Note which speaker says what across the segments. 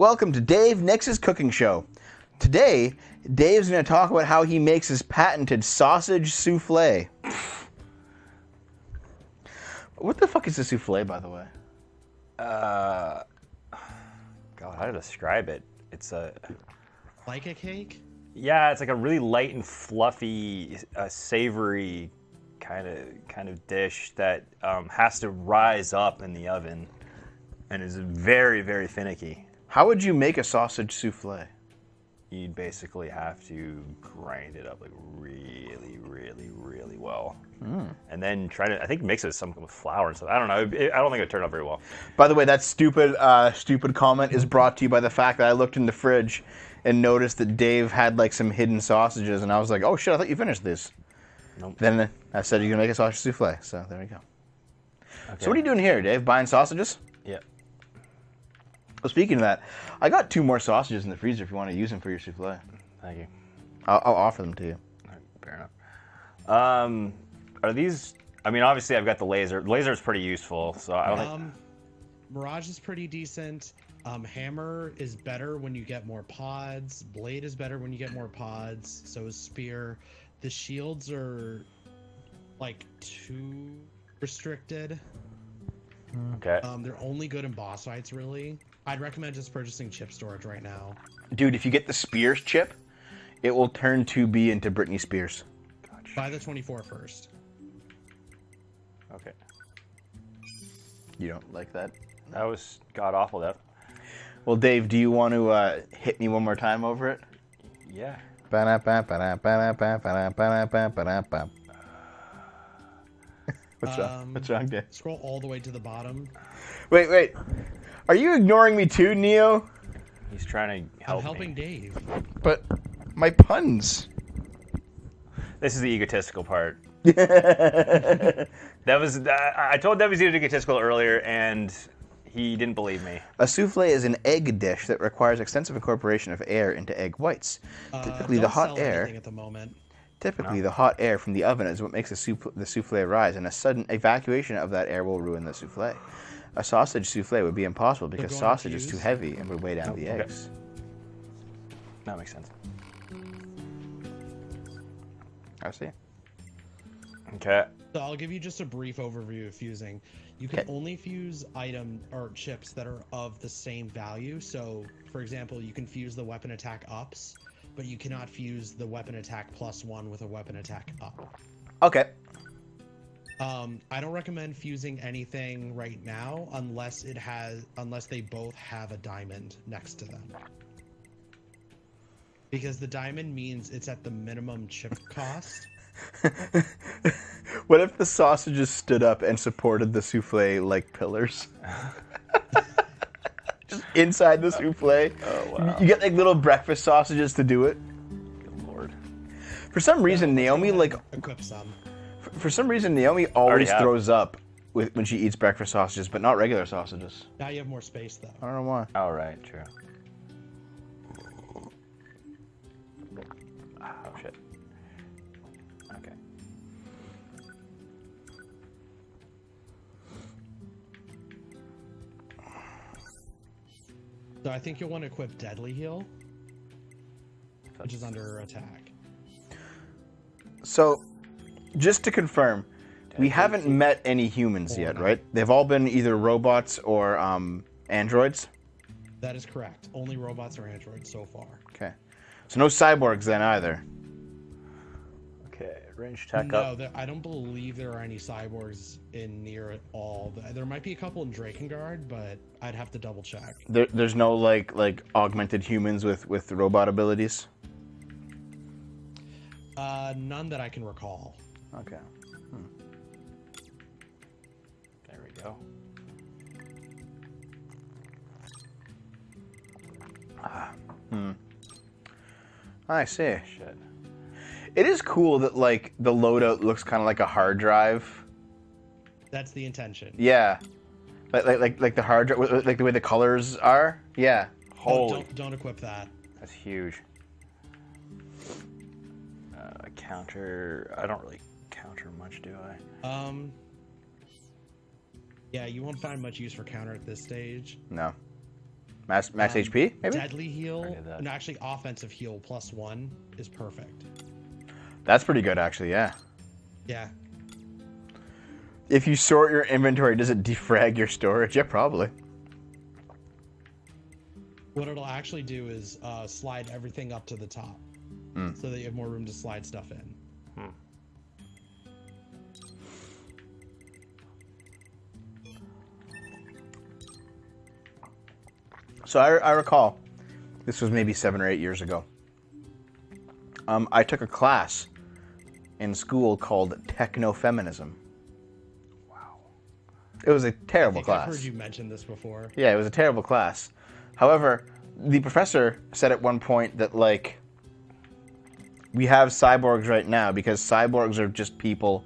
Speaker 1: Welcome to Dave Nix's cooking show. Today, Dave's going to talk about how he makes his patented sausage souffle. What the fuck is a souffle, by the way?
Speaker 2: God, how to describe it? It's
Speaker 3: like a cake?
Speaker 2: Yeah, it's like a really light and fluffy, savory kind of dish that has to rise up in the oven and is very, very finicky.
Speaker 1: How would you make a sausage souffle?
Speaker 2: You'd basically have to grind it up like really, really, really well. And then try to, I think, mix it with some flour and stuff. I don't know. I don't think it would turn out very well.
Speaker 1: By the way, that stupid comment is brought to you by the fact that I looked in the fridge and noticed that Dave had like some hidden sausages, and I was like, oh shit, I thought you finished this.
Speaker 2: Nope.
Speaker 1: Then I said you're going to make a sausage souffle, so there you go.
Speaker 2: Okay.
Speaker 1: So what are you doing here, Dave? Buying sausages?
Speaker 2: Yeah.
Speaker 1: Well, speaking of that, I got 2 more sausages in the freezer if you want to use them for your souffle.
Speaker 2: Thank you.
Speaker 1: I'll offer them to you.
Speaker 2: All right, fair enough. Are these? I mean, obviously, I've got the laser. The laser is pretty useful, so I don't think.
Speaker 3: Mirage is pretty decent. Hammer is better when you get more pods. Blade is better when you get more pods. So is Spear. The shields are like too restricted.
Speaker 2: Okay.
Speaker 3: They're only good in boss fights, really. I'd recommend just purchasing chip storage right now.
Speaker 1: Dude, if you get the Spears chip, it will turn 2B into Britney Spears.
Speaker 2: Gotcha.
Speaker 3: Buy the 24 first.
Speaker 2: Okay.
Speaker 1: You don't like that?
Speaker 2: That was god awful, that.
Speaker 1: Well, Dave, do you want to hit me one more time over it?
Speaker 2: Yeah.
Speaker 1: What's wrong? What's wrong, Dave?
Speaker 3: Scroll all the way to the bottom.
Speaker 1: Wait. Are you ignoring me too, Neo?
Speaker 2: He's trying to help
Speaker 3: I'm helping
Speaker 2: me.
Speaker 3: Dave.
Speaker 1: But my puns.
Speaker 2: This is the egotistical part. That was. I told Dev he was egotistical earlier, and he didn't believe me.
Speaker 1: A souffle is an egg dish that requires extensive incorporation of air into egg whites. Typically, the
Speaker 3: Don't
Speaker 1: hot
Speaker 3: sell
Speaker 1: air.
Speaker 3: anything at the moment.
Speaker 1: Typically, the hot air from the oven is what makes the souffle rise, and a sudden evacuation of that air will ruin the souffle. A sausage souffle would be impossible because sausage is too heavy and would weigh down the eggs.
Speaker 2: That makes sense.
Speaker 1: I see.
Speaker 2: Okay.
Speaker 3: So I'll give you just a brief overview of fusing. You can only fuse item or chips that are of the same value. So, for example, you can fuse the weapon attack ups, but you cannot fuse the weapon attack +1 with a weapon attack up.
Speaker 1: Okay.
Speaker 3: I don't recommend fusing anything right now unless they both have a diamond next to them. Because the diamond means it's at the minimum chip cost.
Speaker 1: What if the sausages stood up and supported the souffle like pillars? Just inside the souffle.
Speaker 2: Oh, wow.
Speaker 1: You get like little breakfast sausages to do it.
Speaker 2: Good lord.
Speaker 1: For some reason, Naomi
Speaker 3: Equip some.
Speaker 1: For some reason, Naomi always throws up when she eats breakfast sausages, but not regular sausages.
Speaker 3: Now you have more space, though.
Speaker 1: I don't know why.
Speaker 2: All right. True. Oh shit. Okay.
Speaker 3: So I think you'll want to equip Deadly Heal, which is under attack.
Speaker 1: So, just to confirm, we haven't met any humans yet, right? They've all been either robots or androids?
Speaker 3: That is correct. Only robots or androids so far.
Speaker 1: Okay. So no cyborgs then either.
Speaker 2: Okay. Range attack up.
Speaker 3: No, I don't believe there are any cyborgs in Nier at all. There might be a couple in Drakengard, but I'd have to double check.
Speaker 1: There's no like augmented humans with robot abilities?
Speaker 3: None that I can recall.
Speaker 1: Okay.
Speaker 2: There we go.
Speaker 1: I see.
Speaker 2: Shit.
Speaker 1: It is cool that like the loadout looks kind of like a hard drive.
Speaker 3: That's the intention.
Speaker 1: Yeah. Like the hard drive, like the way the colors are. Yeah.
Speaker 2: Holy.
Speaker 3: Don't equip that.
Speaker 2: That's huge. Counter. I don't really counter much, do I?
Speaker 3: Yeah, you won't find much use for counter at this stage.
Speaker 1: No. Max HP, maybe?
Speaker 3: Deadly heal,
Speaker 2: Forget that.
Speaker 3: and actually offensive heal +1 is perfect.
Speaker 1: That's pretty good, actually, yeah.
Speaker 3: Yeah.
Speaker 1: If you sort your inventory, does it defrag your storage? Yeah, probably.
Speaker 3: What it'll actually do is slide everything up to the top, so that you have more room to slide stuff in.
Speaker 1: So I recall, this was maybe 7 or 8 years ago. I took a class in school called techno-feminism.
Speaker 2: Wow.
Speaker 1: It was a terrible
Speaker 3: I've
Speaker 1: class.
Speaker 3: heard you mention this before.
Speaker 1: Yeah, it was a terrible class. However, the professor said at one point that, like, we have cyborgs right now because cyborgs are just people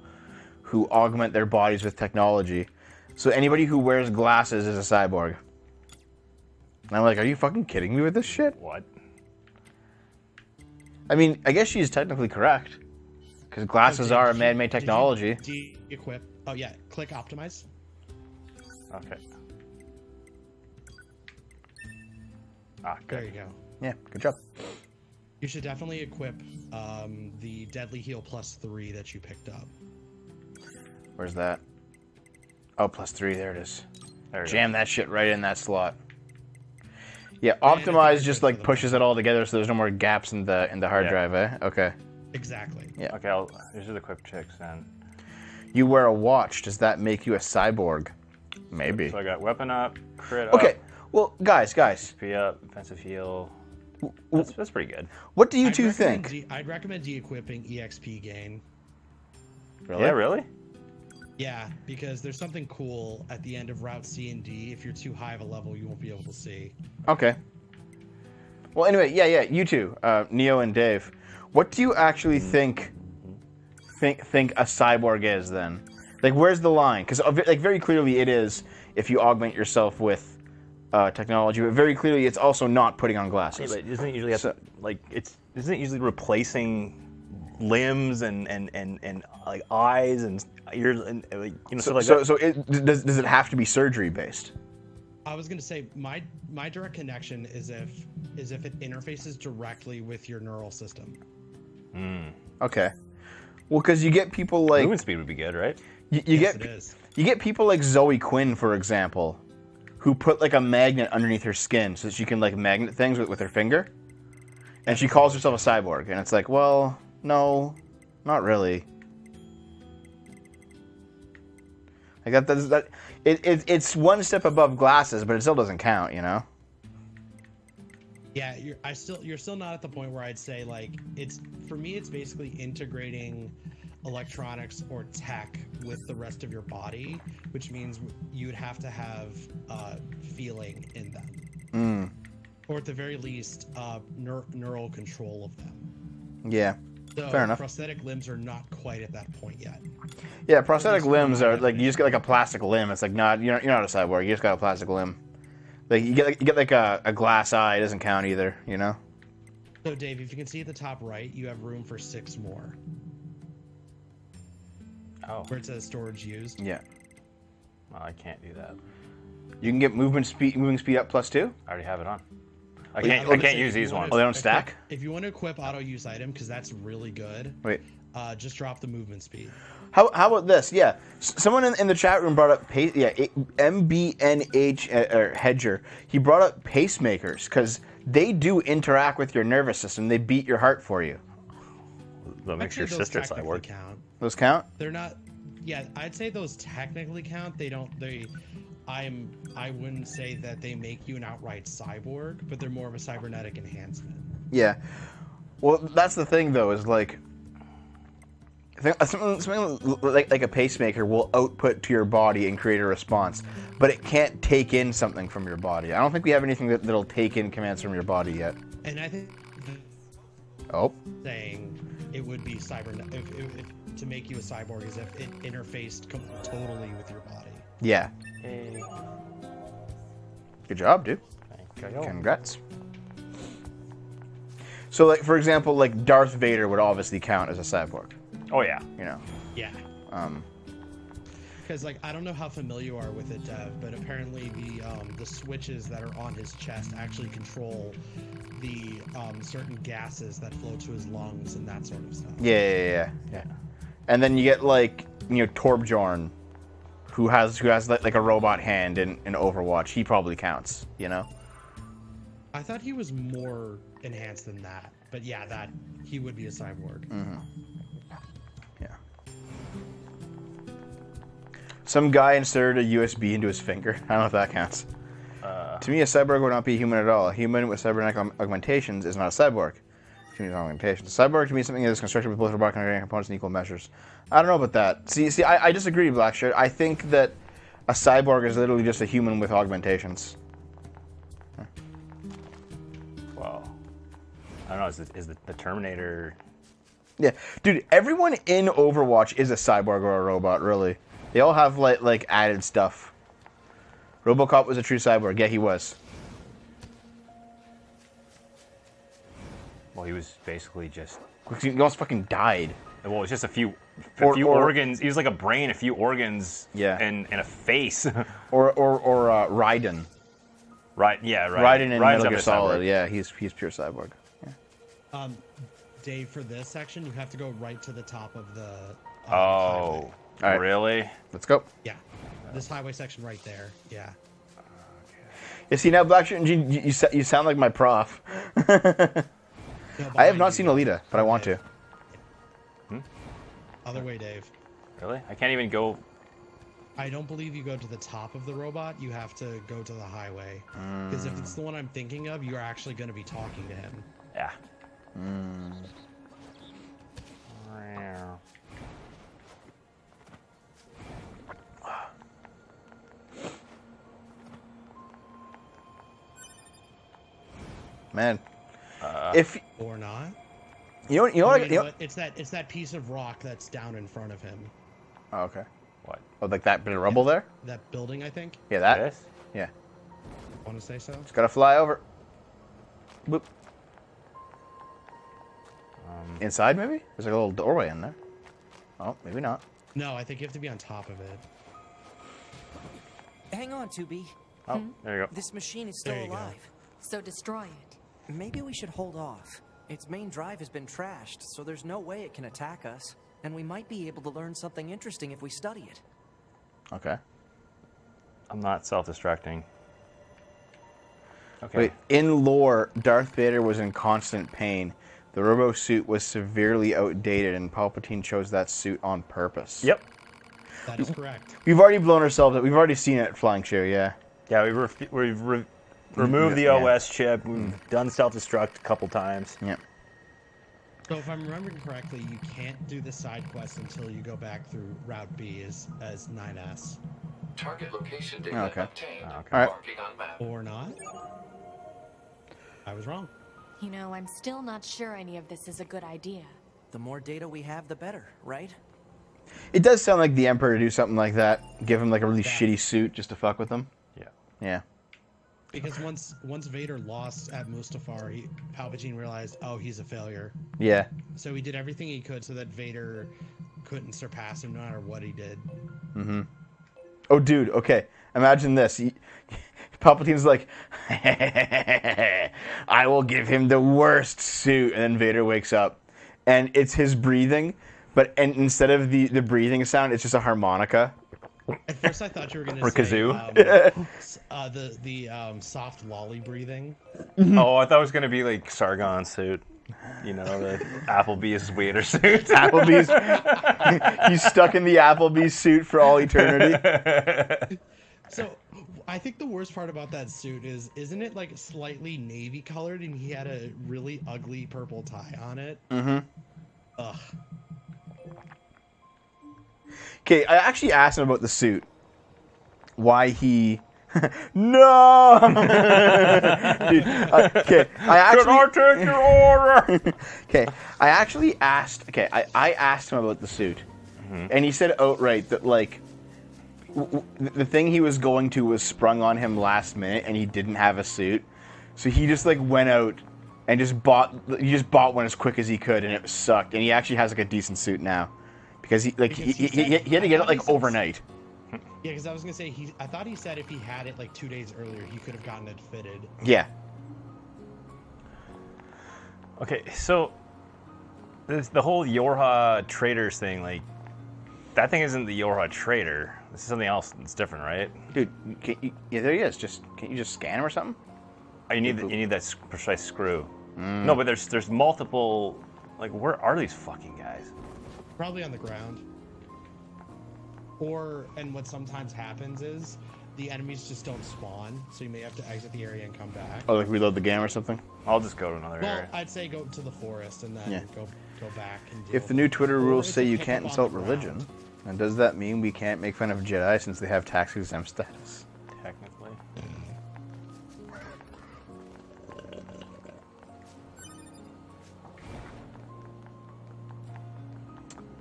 Speaker 1: who augment their bodies with technology. So anybody who wears glasses is a cyborg. And I'm like, are you fucking kidding me with this shit?
Speaker 2: What?
Speaker 1: I mean, I guess she's technically correct. Because glasses are a man-made technology.
Speaker 3: De-equip. Oh, yeah. Click optimize.
Speaker 2: Okay. Ah,
Speaker 3: There
Speaker 2: good.
Speaker 3: you go.
Speaker 1: Yeah, good job.
Speaker 3: You should definitely equip the deadly heal +3 that you picked up.
Speaker 1: Where's that? Oh, +3, there it is.
Speaker 2: There we
Speaker 1: Jam
Speaker 2: go.
Speaker 1: that shit right in that slot. Yeah,
Speaker 3: I think
Speaker 1: optimize
Speaker 3: you're
Speaker 1: just
Speaker 3: good
Speaker 1: like
Speaker 3: for the
Speaker 1: pushes it all together so there's no more gaps in the hard
Speaker 2: Yeah.
Speaker 1: drive, eh? Okay.
Speaker 3: Exactly.
Speaker 1: Yeah.
Speaker 2: Okay, these are the quick checks then.
Speaker 1: You wear a watch. Does that make you a cyborg? Maybe.
Speaker 2: So I got weapon up, crit
Speaker 1: Okay.
Speaker 2: up,
Speaker 1: Well, guys,
Speaker 2: XP up, defensive heal. That's pretty good.
Speaker 1: what do you two think?
Speaker 3: I'd recommend de-equipping EXP gain.
Speaker 1: Really?
Speaker 2: Yeah, really?
Speaker 3: Yeah, because there's something cool at the end of Route C and D. If you're too high of a level, you won't be able to see.
Speaker 1: Okay. Well, anyway, yeah, you two, Neo and Dave. What do you actually think a cyborg is then? Like, where's the line? Because like very clearly it is if you augment yourself with technology, but very clearly it's also not putting on glasses.
Speaker 2: Yeah, but isn't it usually isn't it usually replacing limbs and like eyes and ears and like stuff like that?
Speaker 1: So does it have to be surgery based?
Speaker 3: I was gonna say my direct connection is if it interfaces directly with your neural system.
Speaker 1: Okay. Well, because you get people like
Speaker 2: Movement speed would be good, right?
Speaker 1: you
Speaker 3: Yes,
Speaker 1: get
Speaker 3: it is.
Speaker 1: you get people like Zoe Quinn, for example, who put like a magnet underneath her skin so that she can like magnet things with her finger, and she calls herself a cyborg. And it's like, well, no, not really. Like it's one step above glasses, but it still doesn't count, you know?
Speaker 3: Yeah, you're still not at the point where I'd say like for me it's basically integrating electronics or tech with the rest of your body, which means you'd have to have feeling in them, or at the very least neural control of them.
Speaker 1: Yeah,
Speaker 3: So
Speaker 1: fair enough.
Speaker 3: prosthetic limbs are not quite at that point yet.
Speaker 1: Yeah, prosthetic limbs are like you just get like a plastic limb. It's like you're not a cyborg. You just got a plastic limb. Like you get like a glass eye. It doesn't count either, you know.
Speaker 3: So Dave, if you can see at the top right, you have room for 6 more
Speaker 2: Oh,
Speaker 3: where it says storage used.
Speaker 1: Yeah.
Speaker 2: well, I can't do that.
Speaker 1: You can get moving speed up +2.
Speaker 2: I already have it on. I
Speaker 1: I
Speaker 2: can't.
Speaker 1: was
Speaker 2: I
Speaker 1: gonna
Speaker 2: can't
Speaker 3: say,
Speaker 2: use
Speaker 3: if you
Speaker 2: these
Speaker 3: wanna-
Speaker 2: ones.
Speaker 1: Oh, they don't stack?
Speaker 3: If you want to equip auto use item, because that's really good,
Speaker 1: Wait.
Speaker 3: just drop the movement speed.
Speaker 1: How about this? Yeah, someone in the chat room brought up MBNH or Hedger. He brought up pacemakers because they do interact with your nervous system. They beat your heart for you.
Speaker 2: That makes your
Speaker 3: Actually, those
Speaker 2: sister
Speaker 3: technically
Speaker 2: cyborg.
Speaker 3: count.
Speaker 1: Those count?
Speaker 3: They're not. Yeah, I'd say those technically count. They don't. I wouldn't say that they make you an outright cyborg, but they're more of a cybernetic enhancement.
Speaker 1: Yeah. Well, that's the thing though. Is like. Something like a pacemaker will output to your body and create a response, but it can't take in something from your body. I don't think we have anything that'll take in commands from your body yet.
Speaker 3: And I think
Speaker 1: Oh.
Speaker 3: saying it would be cybernetic to make you a cyborg is if it interfaced totally with your body.
Speaker 1: Yeah.
Speaker 2: Hey,
Speaker 1: Good job, dude.
Speaker 2: thank you.
Speaker 1: Congrats. So, like for example, like Darth Vader would obviously count as a cyborg.
Speaker 2: Oh yeah.
Speaker 1: You know.
Speaker 3: Yeah. Because like I don't know how familiar you are with it, Dev, but apparently the switches that are on his chest actually control the certain gases that flow to his lungs and that sort of stuff.
Speaker 1: Yeah. And then you get like Torbjorn, who has like a robot hand in Overwatch. He probably counts,
Speaker 3: I thought he was more enhanced than that, but yeah, that he would be a cyborg.
Speaker 1: Mm-hmm. Yeah. Some guy inserted a USB into his finger. I don't know if that counts. To me, a cyborg would not be human at all. A human with cybernetic augmentations is not a cyborg. Human augmentations. A cyborg to me is something that is constructed with both robotic and organic components in equal measures. I don't know about that. See, I disagree, Blackshirt. I think that a cyborg is literally just a human with augmentations.
Speaker 2: Well, I don't know. Is the Terminator?
Speaker 1: Yeah, dude. Everyone in Overwatch is a cyborg or a robot. Really, they all have like added stuff. RoboCop was a true cyborg. Yeah, he was.
Speaker 2: Well, he was basically just.
Speaker 1: He almost fucking died.
Speaker 2: Well, it's just a few
Speaker 1: Or-
Speaker 2: organs. He was like a brain, a few organs,
Speaker 1: Yeah.
Speaker 2: and a face.
Speaker 1: Or Raiden.
Speaker 2: Right? Yeah,
Speaker 1: Raiden
Speaker 2: right.
Speaker 1: in
Speaker 2: Raiden's
Speaker 1: Metal Gear
Speaker 2: other
Speaker 1: Solid.
Speaker 2: cyborg.
Speaker 1: Yeah, he's pure cyborg. Yeah.
Speaker 3: Dave, for this section, you have to go right to the top of the.
Speaker 2: Oh,
Speaker 3: highway.
Speaker 1: All right.
Speaker 2: really?
Speaker 1: Let's go.
Speaker 3: Yeah, this highway section right there. Yeah.
Speaker 1: You see now, Blackshirt and Gene, you sound like my prof.
Speaker 3: No,
Speaker 1: I have
Speaker 3: behind
Speaker 1: not
Speaker 3: you,
Speaker 1: seen
Speaker 3: Dave.
Speaker 1: Alita, but I want to.
Speaker 3: Other way, Dave.
Speaker 2: Really? I can't even go.
Speaker 3: I don't believe you go to the top of the robot. You have to go to the highway. Because if it's the one I'm thinking of, you're actually going to be talking to him.
Speaker 2: Yeah.
Speaker 1: Man, if
Speaker 3: Or not.
Speaker 1: you know,
Speaker 3: I
Speaker 1: what,
Speaker 3: mean, but it's that piece of rock that's down in front of him.
Speaker 1: Oh, okay.
Speaker 2: What?
Speaker 1: Oh, like that bit of rubble there?
Speaker 3: That building, I think.
Speaker 1: Yeah, that.
Speaker 2: This?
Speaker 1: Yeah,
Speaker 3: Want to say so?
Speaker 1: just gotta fly over. Boop. Inside, maybe? There's like a little doorway in there. Oh, maybe not.
Speaker 3: No, I think you have to be on top of it.
Speaker 4: Hang on, 2B.
Speaker 2: Oh, there you go.
Speaker 4: This machine is still
Speaker 3: There you go.
Speaker 4: alive.
Speaker 5: So destroy it.
Speaker 4: Maybe we should hold off. Its main drive has been trashed, so there's no way it can attack us. And we might be able to learn something interesting if we study it.
Speaker 1: Okay.
Speaker 2: I'm not self-destructing. Okay.
Speaker 1: Wait, in lore, Darth Vader was in constant pain. The robo suit was severely outdated, and Palpatine chose that suit on purpose.
Speaker 2: Yep.
Speaker 3: That is correct.
Speaker 1: We've already blown ourselves up. We've already seen it at Flying Show, yeah.
Speaker 2: Yeah, we've removed the
Speaker 1: Yeah.
Speaker 2: OS chip. We've done self-destruct a couple times.
Speaker 1: Yeah.
Speaker 3: So if I'm remembering correctly, you can't do the side quest until you go back through Route B as 9S.
Speaker 6: Target location data
Speaker 1: Okay.
Speaker 6: obtained.
Speaker 2: Okay.
Speaker 1: All right.
Speaker 6: Marking on map.
Speaker 3: Or not? I was wrong.
Speaker 5: You know, I'm still not sure any of this is a good idea.
Speaker 4: The more data we have, the better, right?
Speaker 1: It does sound like the Emperor to do something like that. Give him like a really
Speaker 3: Yeah.
Speaker 1: shitty suit just to fuck with him.
Speaker 2: Yeah.
Speaker 1: Yeah.
Speaker 3: Because once Vader lost at Mustafar, Palpatine realized, oh, he's a failure.
Speaker 1: Yeah.
Speaker 3: So he did everything he could so that Vader couldn't surpass him no matter what he did.
Speaker 1: Oh, dude, okay. Imagine this. Palpatine's like, I will give him the worst suit. And then Vader wakes up. And it's his breathing, and instead of the breathing sound, it's just a harmonica.
Speaker 3: At first, I thought you were going
Speaker 2: Or
Speaker 3: to say
Speaker 2: kazoo.
Speaker 3: the soft lolly breathing.
Speaker 2: Oh, I thought it was gonna be like Sargon's suit. You know, the Applebee's waiter suit.
Speaker 1: Applebee's. He's stuck in the Applebee's suit for all eternity.
Speaker 3: So, I think the worst part about that suit isn't it like slightly navy colored and he had a really ugly purple tie on it?
Speaker 1: Mm-hmm.
Speaker 3: Ugh.
Speaker 1: Okay, I actually asked him about the suit. Why he... No! Dude, okay, I actually...
Speaker 2: Can I take your order?
Speaker 1: Okay, I actually asked... Okay, I asked him about the suit. And he said outright that, like, the thing he was going to was sprung on him last minute, and he didn't have a suit. So he just, like, went out and just bought one as quick as he could, and it sucked. And he actually has, like, a decent suit now. Because he had to get it, like, overnight.
Speaker 3: Yeah, because I was gonna say I thought he said if he had it like 2 days earlier, he could have gotten it fitted.
Speaker 1: Yeah.
Speaker 2: Okay, so the whole Yorha traders thing, like, that thing isn't the Yorha trader. This is something else that's different, right?
Speaker 1: Dude, yeah, there he is. Can't you just scan him or something?
Speaker 2: Oh, you need that precise screw. No, but there's multiple. Like, where are these fucking guys?
Speaker 3: Probably on the ground. And what sometimes happens is the enemies just don't spawn, so you may have to exit the area and come back.
Speaker 1: Oh, like reload the game or something?
Speaker 2: I'll just go to another
Speaker 3: Well,
Speaker 2: area.
Speaker 3: I'd say go to the forest and then go back and deal.
Speaker 1: If the new Twitter
Speaker 3: Or
Speaker 1: rules
Speaker 3: it's
Speaker 1: say
Speaker 3: a
Speaker 1: you
Speaker 3: pick
Speaker 1: can't
Speaker 3: up on
Speaker 1: insult
Speaker 3: the
Speaker 1: religion,
Speaker 3: ground.
Speaker 1: then does that mean we can't make fun of Jedi since they have tax exempt status?
Speaker 2: Technically.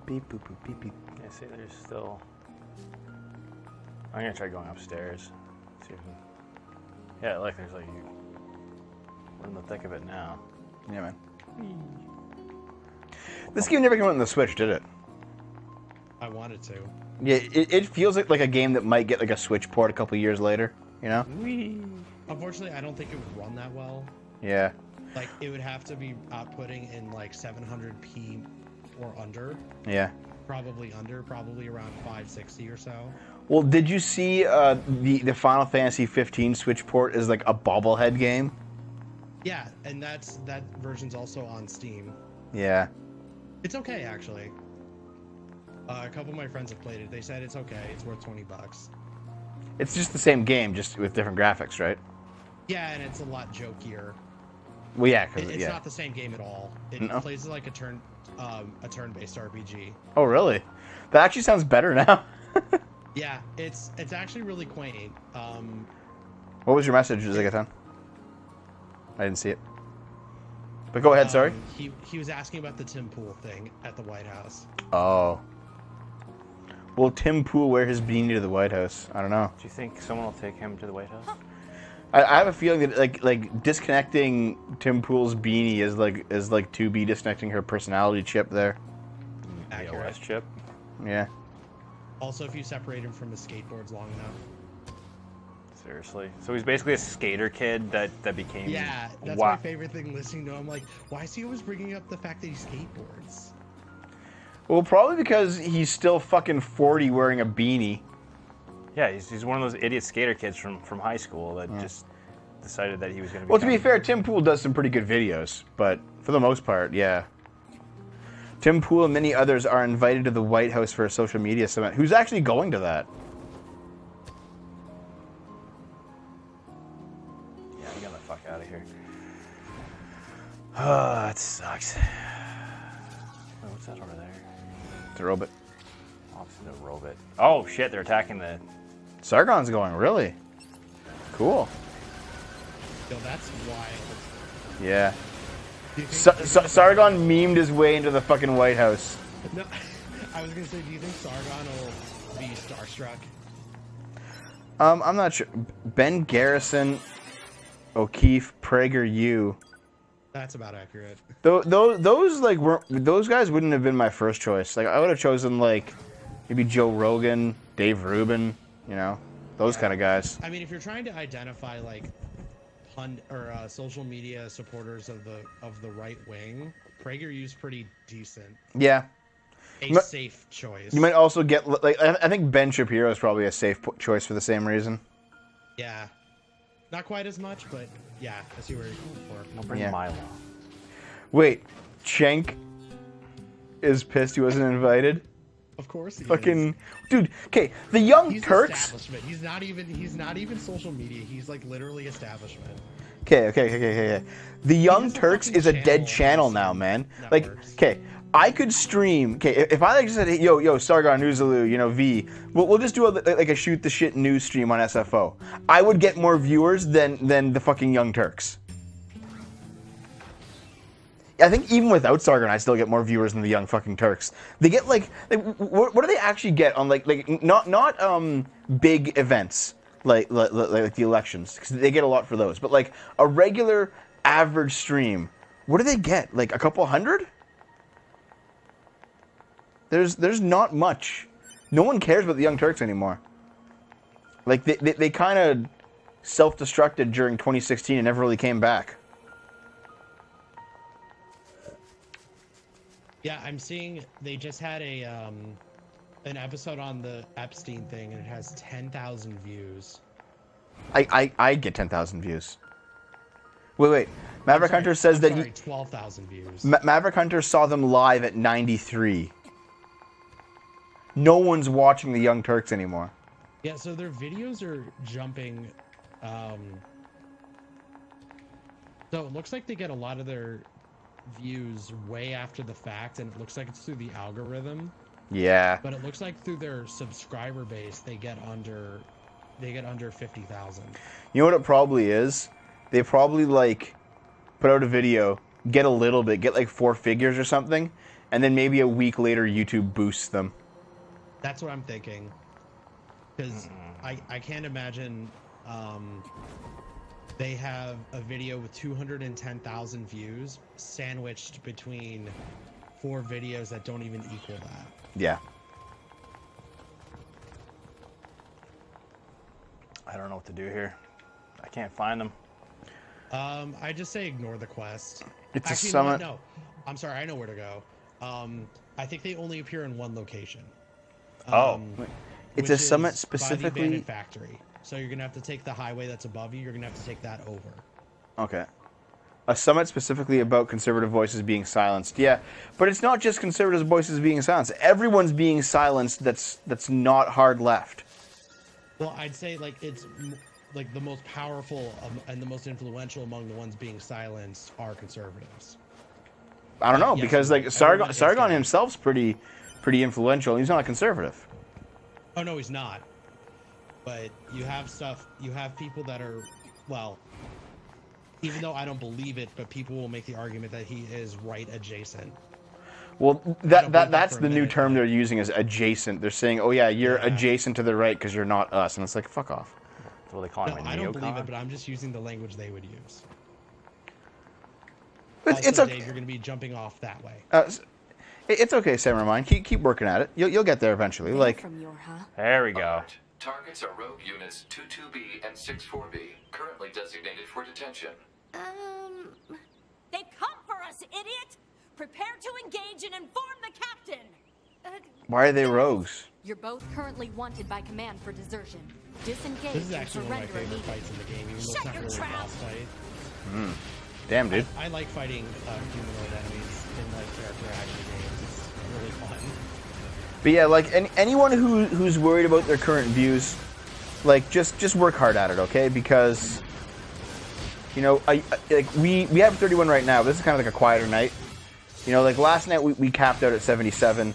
Speaker 1: Beep boop boop beep beep.
Speaker 2: Yeah, see, there's still. I'm gonna try going upstairs. See if. Yeah, like there's like you. We're in the thick of it now.
Speaker 1: Yeah, man. This game never came out on the Switch, did it?
Speaker 3: I wanted to.
Speaker 1: Yeah, it feels like a game that might get like a Switch port a couple years later, you know?
Speaker 3: Unfortunately, I don't think it would run that well.
Speaker 1: Yeah.
Speaker 3: Like, it would have to be outputting in like 700p or under.
Speaker 1: Yeah.
Speaker 3: Probably around 560 or so.
Speaker 1: Well, did you see the Final Fantasy 15 Switch port is like a bobblehead game?
Speaker 3: Yeah, and that version's also on Steam.
Speaker 1: Yeah.
Speaker 3: It's okay, actually. A couple of my friends have played it. They said it's okay. It's worth $20.
Speaker 1: It's just the same game, just with different graphics, right?
Speaker 3: Yeah, and it's a lot jokier.
Speaker 1: Well, yeah, because
Speaker 3: It's not the same game at all. It
Speaker 1: No?
Speaker 3: plays like a turn-based RPG.
Speaker 1: Oh, really? That actually sounds better now.
Speaker 3: Yeah, it's actually really quaint.
Speaker 1: What was your message, Zigathon? I didn't see it. But go ahead, sorry.
Speaker 3: He was asking about the Tim Pool thing at the White House.
Speaker 1: Oh. Will Tim Pool wear his beanie to the White House? I don't know.
Speaker 2: Do you think someone will take him to the White House?
Speaker 1: I have a feeling that like disconnecting Tim Pool's beanie is like 2B disconnecting her personality chip there.
Speaker 2: The
Speaker 3: Accurate.
Speaker 2: OS chip.
Speaker 1: Yeah.
Speaker 3: Also, if you separate him from the skateboards long enough.
Speaker 2: Seriously. So he's basically a skater kid that became.
Speaker 3: Yeah, that's
Speaker 2: Wow.
Speaker 3: my favorite thing listening to him. Like, why is he always bringing up the fact that he skateboards?
Speaker 1: Well, probably because he's still fucking 40 wearing a beanie.
Speaker 2: Yeah, he's one of those idiot skater kids from high school that just decided that he was going to be.
Speaker 1: Well, to be fair, Tim Pool does some pretty good videos, but for the most part, yeah. Tim Pool and many others are invited to the White House for a social media summit. Who's actually going to that?
Speaker 2: Yeah, get the fuck out of here. Oh, that sucks. Wait, what's that over there?
Speaker 1: It's a robot.
Speaker 2: Opposite of robot. Oh shit, they're attacking the.
Speaker 1: Sargon's going, really? Cool.
Speaker 3: Yo, that's wild.
Speaker 1: Yeah.
Speaker 3: Do you think-
Speaker 1: Sargon memed his way into the fucking White House.
Speaker 3: No, I was gonna say, do you think Sargon will be starstruck?
Speaker 1: I'm not sure. Ben Garrison, O'Keefe, Prager, you.
Speaker 3: That's about accurate.
Speaker 1: Those guys wouldn't have been my first choice. Like I would have chosen like maybe Joe Rogan, Dave Rubin, you know, those kind of guys.
Speaker 3: I mean, if you're trying to identify like social media supporters of the right wing, PragerU's pretty decent.
Speaker 1: Yeah.
Speaker 3: Safe choice.
Speaker 1: You might also get like I think Ben Shapiro is probably a safe choice for the same reason.
Speaker 3: Yeah. Not quite as much, but yeah, I see where you're going for.
Speaker 2: I'll bring
Speaker 1: Yeah.
Speaker 2: Milo.
Speaker 1: Wait, Schenk is pissed he wasn't invited.
Speaker 3: Of course he
Speaker 1: Fucking
Speaker 3: is.
Speaker 1: dude. Okay, the Young
Speaker 3: He's
Speaker 1: Turks.
Speaker 3: establishment. He's not even social media. He's like literally establishment.
Speaker 1: Okay. The Young
Speaker 3: has a
Speaker 1: Turks
Speaker 3: fucking
Speaker 1: is a dead channel
Speaker 3: channel
Speaker 1: now,
Speaker 3: on
Speaker 1: man.
Speaker 3: some
Speaker 1: Like,
Speaker 3: networks.
Speaker 1: okay, I could stream. Okay, if I like just said, hey, yo, Sargon, Nuzulu, you know, V, we'll just do like a shoot the shit news stream on SFO. I would get more viewers than the fucking Young Turks. I think even without Sargon, I still get more viewers than the Young fucking Turks. They get like what do they actually get on like not big events like the elections, because they get a lot for those, but like a regular average stream, what do they get? Like a couple hundred? There's not much. No one cares about the Young Turks anymore. Like, they kind of self-destructed during 2016 and never really came back.
Speaker 3: Yeah, I'm seeing they just had an episode on the Epstein thing, and it has 10,000 views.
Speaker 1: I get 10,000 views. Wait. Maverick Hunter says that he
Speaker 3: 12,000 views.
Speaker 1: Maverick Hunter saw them live at 93. No one's watching the Young Turks anymore.
Speaker 3: Yeah, so their videos are jumping. So it looks like they get a lot of their views way after the fact, and it looks like it's through the algorithm.
Speaker 1: Yeah.
Speaker 3: But it looks like through their subscriber base, they get under 50,000.
Speaker 1: You know what it probably is? They probably like put out a video, get a little bit, get like 4 figures or something, and then maybe a week later YouTube boosts them.
Speaker 3: That's what I'm thinking. Because I can't imagine they have a video with 210,000 views sandwiched between 4 videos that don't even equal that.
Speaker 1: Yeah.
Speaker 2: I don't know what to do here. I can't find them.
Speaker 3: I just say ignore the quest.
Speaker 1: It's
Speaker 3: Actually,
Speaker 1: a summit.
Speaker 3: No, I'm sorry. I know where to go. I think they only appear in one location.
Speaker 1: It's
Speaker 3: which
Speaker 1: a summit
Speaker 3: is
Speaker 1: specifically.
Speaker 3: by the abandoned factory. So you're gonna have to take the highway that's above you. You're gonna have to take that over.
Speaker 1: Okay. A summit specifically about conservative voices being silenced. Yeah, but it's not just conservative voices being silenced. Everyone's being silenced. That's not hard left.
Speaker 3: Well, I'd say like it's like the most powerful and the most influential among the ones being silenced are conservatives.
Speaker 1: I don't know
Speaker 3: Yes,
Speaker 1: because like
Speaker 3: everyone is
Speaker 1: Sargon
Speaker 3: gonna-
Speaker 1: himself's pretty influential. He's not a conservative.
Speaker 3: Oh no, he's not. But you have people that are, well, even though I don't believe it, but people will make the argument that he is right adjacent.
Speaker 1: Well,
Speaker 3: believe that
Speaker 1: that's
Speaker 3: for a
Speaker 1: the new
Speaker 3: minute,
Speaker 1: term
Speaker 3: but-
Speaker 1: they're using is adjacent. They're saying, "Oh yeah, you're
Speaker 3: Yeah.
Speaker 1: adjacent to the right because you're not us," and it's like, "Fuck off."
Speaker 2: That's what they call
Speaker 3: No,
Speaker 2: him. A
Speaker 3: I don't believe
Speaker 2: neocon?
Speaker 3: it, but I'm just using the language they would use.
Speaker 1: It's
Speaker 3: Also,
Speaker 1: okay.
Speaker 3: Dave, you're going to be jumping off that way.
Speaker 1: It's okay, Samurai Mine. Keep working at it. You'll get there eventually. Like,
Speaker 5: From your, huh?
Speaker 2: There we go.
Speaker 6: Alert. Targets are rogue units 22B and 64B, currently designated for detention.
Speaker 7: They've come for us, idiot! Prepare to engage and inform the captain!
Speaker 1: why are they rogues?
Speaker 5: You're both currently wanted by command for desertion. Disengage
Speaker 3: This is
Speaker 5: and
Speaker 3: actually one of my
Speaker 5: surrender
Speaker 3: favorite
Speaker 5: immediately.
Speaker 3: fights in the game, even though
Speaker 7: Shut
Speaker 3: it's not
Speaker 7: your
Speaker 3: really a
Speaker 7: trap.
Speaker 3: boss fight.
Speaker 1: Damn, dude.
Speaker 3: I like fighting humanoid enemies in like character action games. It's really fun.
Speaker 1: But yeah, like anyone who's worried about their current views, like just work hard at it, okay? Because you know, we have 31 right now. This is kind of like a quieter night. You know, like last night we capped out at 77.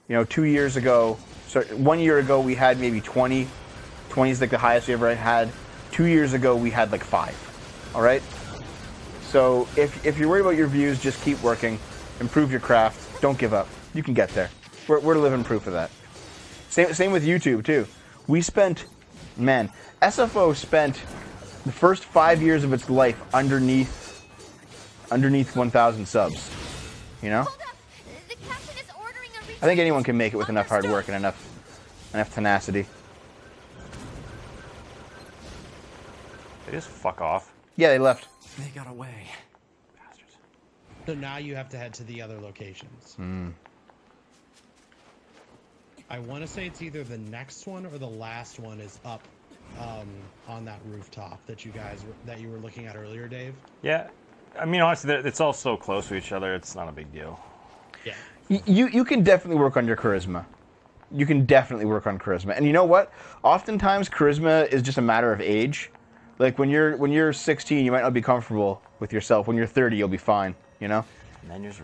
Speaker 1: You know, 2 years ago, 1 year ago we had maybe 20. 20 is like the highest we ever had. 2 years ago we had like 5. All right. So if you're worried about your views, just keep working, improve your craft, don't give up. You can get there. We're living proof of that. Same with YouTube too. We spent, man, SFO spent the first 5 years of its life underneath 1,000 subs. You know,
Speaker 7: Hold up! The captain is ordering a retreat.
Speaker 1: I think anyone can make it with enough hard work and enough tenacity.
Speaker 2: They just fuck off.
Speaker 1: Yeah, they left.
Speaker 4: They got away.
Speaker 2: Bastards.
Speaker 3: So now you have to head to the other locations. I want to say it's either the next one or the last one is up on that rooftop that you were looking at earlier, Dave.
Speaker 2: Yeah. I mean, honestly, it's all so close to each other. It's not a big deal.
Speaker 3: Yeah.
Speaker 1: You can definitely work on your charisma. You can definitely work on charisma. And you know what? Oftentimes charisma is just a matter of age. Like when you're 16, you might not be comfortable with yourself. When you're 30, you'll be fine, you know?
Speaker 2: And then there's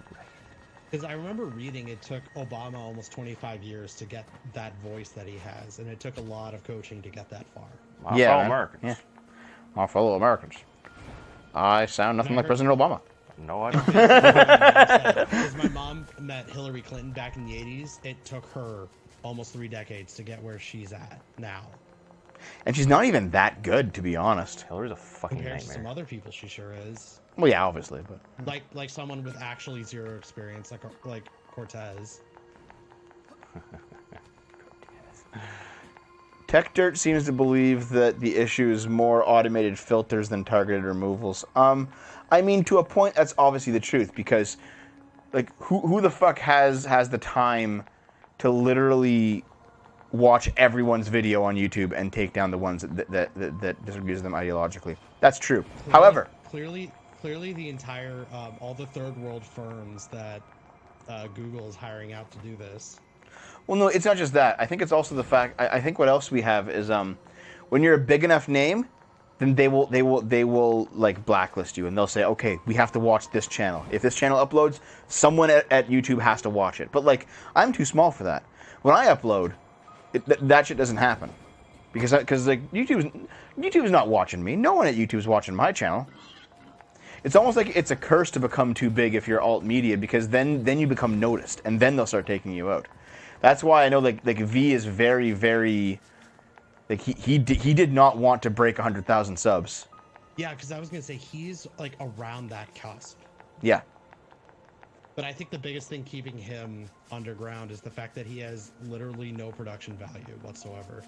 Speaker 3: Because I remember reading it took Obama almost 25 years to get that voice that he has, and it took a lot of coaching to get that far.
Speaker 2: my
Speaker 1: Yeah,
Speaker 2: fellow
Speaker 1: man.
Speaker 2: Americans.
Speaker 1: Yeah. My fellow Americans. I sound nothing like President Obama.
Speaker 2: No idea.
Speaker 3: Because my mom met Hillary Clinton back in the 80s, it took her almost 3 decades to get where she's at now.
Speaker 1: And she's not even that good, to be honest.
Speaker 2: Hillary's a fucking
Speaker 3: Compared to some
Speaker 2: nightmare.
Speaker 3: other people, she sure is.
Speaker 1: Well, yeah, obviously, but
Speaker 3: Like someone with actually zero experience, like Cortez.
Speaker 1: Tech Dirt seems to believe that the issue is more automated filters than targeted removals. I mean, to a point, that's obviously the truth, because, like, who the fuck has the time to literally watch everyone's video on YouTube and take down the ones that disabuse them ideologically? That's true. However,
Speaker 3: clearly, the entire all the third world firms that Google is hiring out to do this.
Speaker 1: well, no, it's not just that. I think it's also the fact. I think what else we have is when you're a big enough name, then they will like blacklist you, and they'll say, okay, we have to watch this channel. If this channel uploads, someone at YouTube has to watch it. But like, I'm too small for that. When I upload, that shit doesn't happen, because like YouTube's not watching me. No one at YouTube's watching my channel. It's almost like it's a curse to become too big if you're alt media, because then you become noticed, and then they'll start taking you out. That's why I know like V is very, very, like he did not want to break 100,000 subs.
Speaker 3: Yeah, because I was gonna say he's like around that cusp.
Speaker 1: Yeah.
Speaker 3: But I think the biggest thing keeping him underground is the fact that he has literally no production value whatsoever.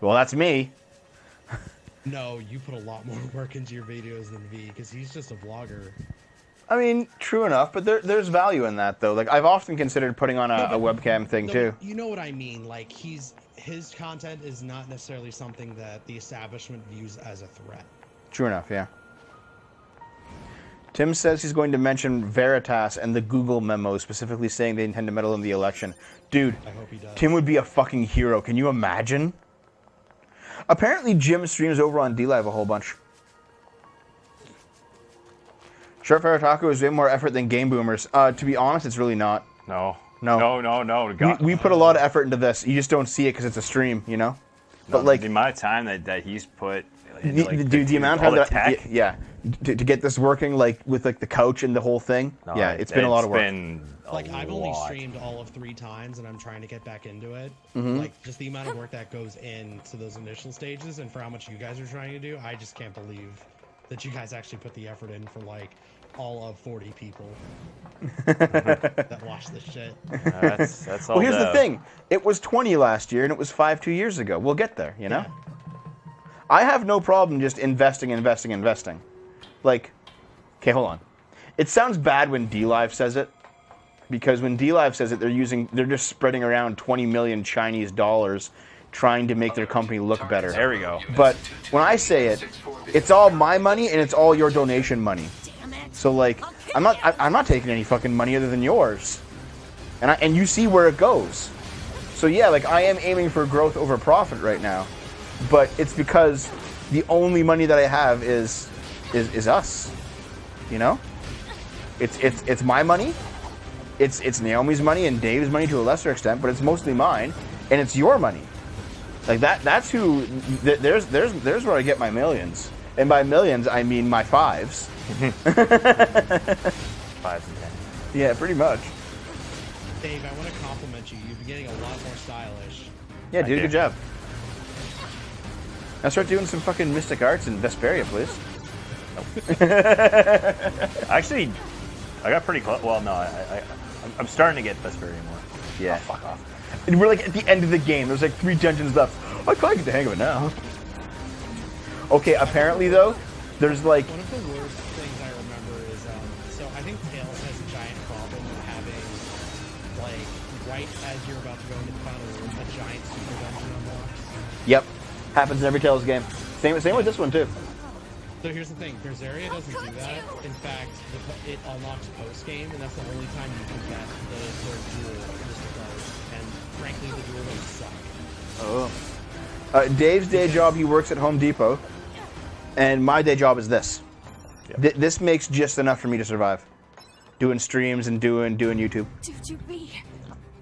Speaker 1: Well, that's me.
Speaker 3: No, you put a lot more work into your videos than V, because he's just a vlogger.
Speaker 1: I mean, true enough, but there's value in that, though. Like, I've often considered putting on a webcam thing, too.
Speaker 3: You know what I mean? Like, his content is not necessarily something that the establishment views as a threat.
Speaker 1: True enough, yeah. Tim says he's going to mention Veritas and the Google memo, specifically saying they intend to meddle in the election. Dude,
Speaker 3: I hope he does.
Speaker 1: Tim would be a fucking hero. Can you imagine? Apparently, Jim streams over on DLive a whole bunch. Short Farataku is way more effort than Game Boomers. To be honest, it's really not.
Speaker 2: No.
Speaker 1: No.
Speaker 2: God.
Speaker 1: We put a lot of effort into this. You just don't see it because it's a stream, you know? But like
Speaker 2: the amount of time that he's put
Speaker 1: the amount of time to get this working, like with like the couch and the whole thing.
Speaker 2: No,
Speaker 1: yeah, it's been a lot of work.
Speaker 3: I've only streamed all of 3 times, and I'm trying to get back into it. Like, just the amount of work that goes into those initial stages, and for how much you guys are trying to do, I just can't believe that you guys actually put the effort in for like all of 40 people that watch this shit.
Speaker 2: That's all.
Speaker 1: Well, here's the thing: it was 20 last year, and it was 5 2 years ago. We'll get there, you know.
Speaker 3: Yeah.
Speaker 1: I have no problem just investing. Like, okay, hold on. It sounds bad when DLive says it, because when DLive says it, they're just spreading around 20 million Chinese dollars trying to make their company look better.
Speaker 2: There we go.
Speaker 1: But when I say it, it's all my money and it's all your donation money. So like, I'm not taking any fucking money other than yours, and you see where it goes. So yeah, like I am aiming for growth over profit right now, but it's because the only money that I have is us. You know, it's my money. It's Naomi's money and Dave's money to a lesser extent, but it's mostly mine, and it's your money. Like that's who. There's where I get my millions, and by millions I mean my fives.
Speaker 2: 5 and 10.
Speaker 1: Yeah, pretty much.
Speaker 3: Dave, I want to compliment you. You've been getting a lot more stylish.
Speaker 1: Yeah, dude, good job. Now start doing some fucking mystic arts in Vesperia, please.
Speaker 2: Actually, I got pretty close. Well, no, I'm starting to get Vesperia more.
Speaker 1: Yeah.
Speaker 2: Oh, fuck off.
Speaker 1: And we're like at the end of the game. There's like 3 dungeons left. I kind of get the hang of it now. Okay, apparently though, there's like...
Speaker 3: One of the worst things I remember is, so I think Tails has a giant problem with having, like, right as you're about to go into the final room, a giant super dungeon unlocks.
Speaker 1: Yep. Happens in every Tales game. Same with this one too.
Speaker 3: So here's the thing, Berseria doesn't do that. In fact, it unlocks post-game, and that's the only time you can get the third duel Mystic Art. And frankly, the duel rates suck.
Speaker 1: Oh. Dave's day job, he works at Home Depot. And my day job is this. Yep. This makes just enough for me to survive. Doing streams and doing YouTube.
Speaker 5: 22B,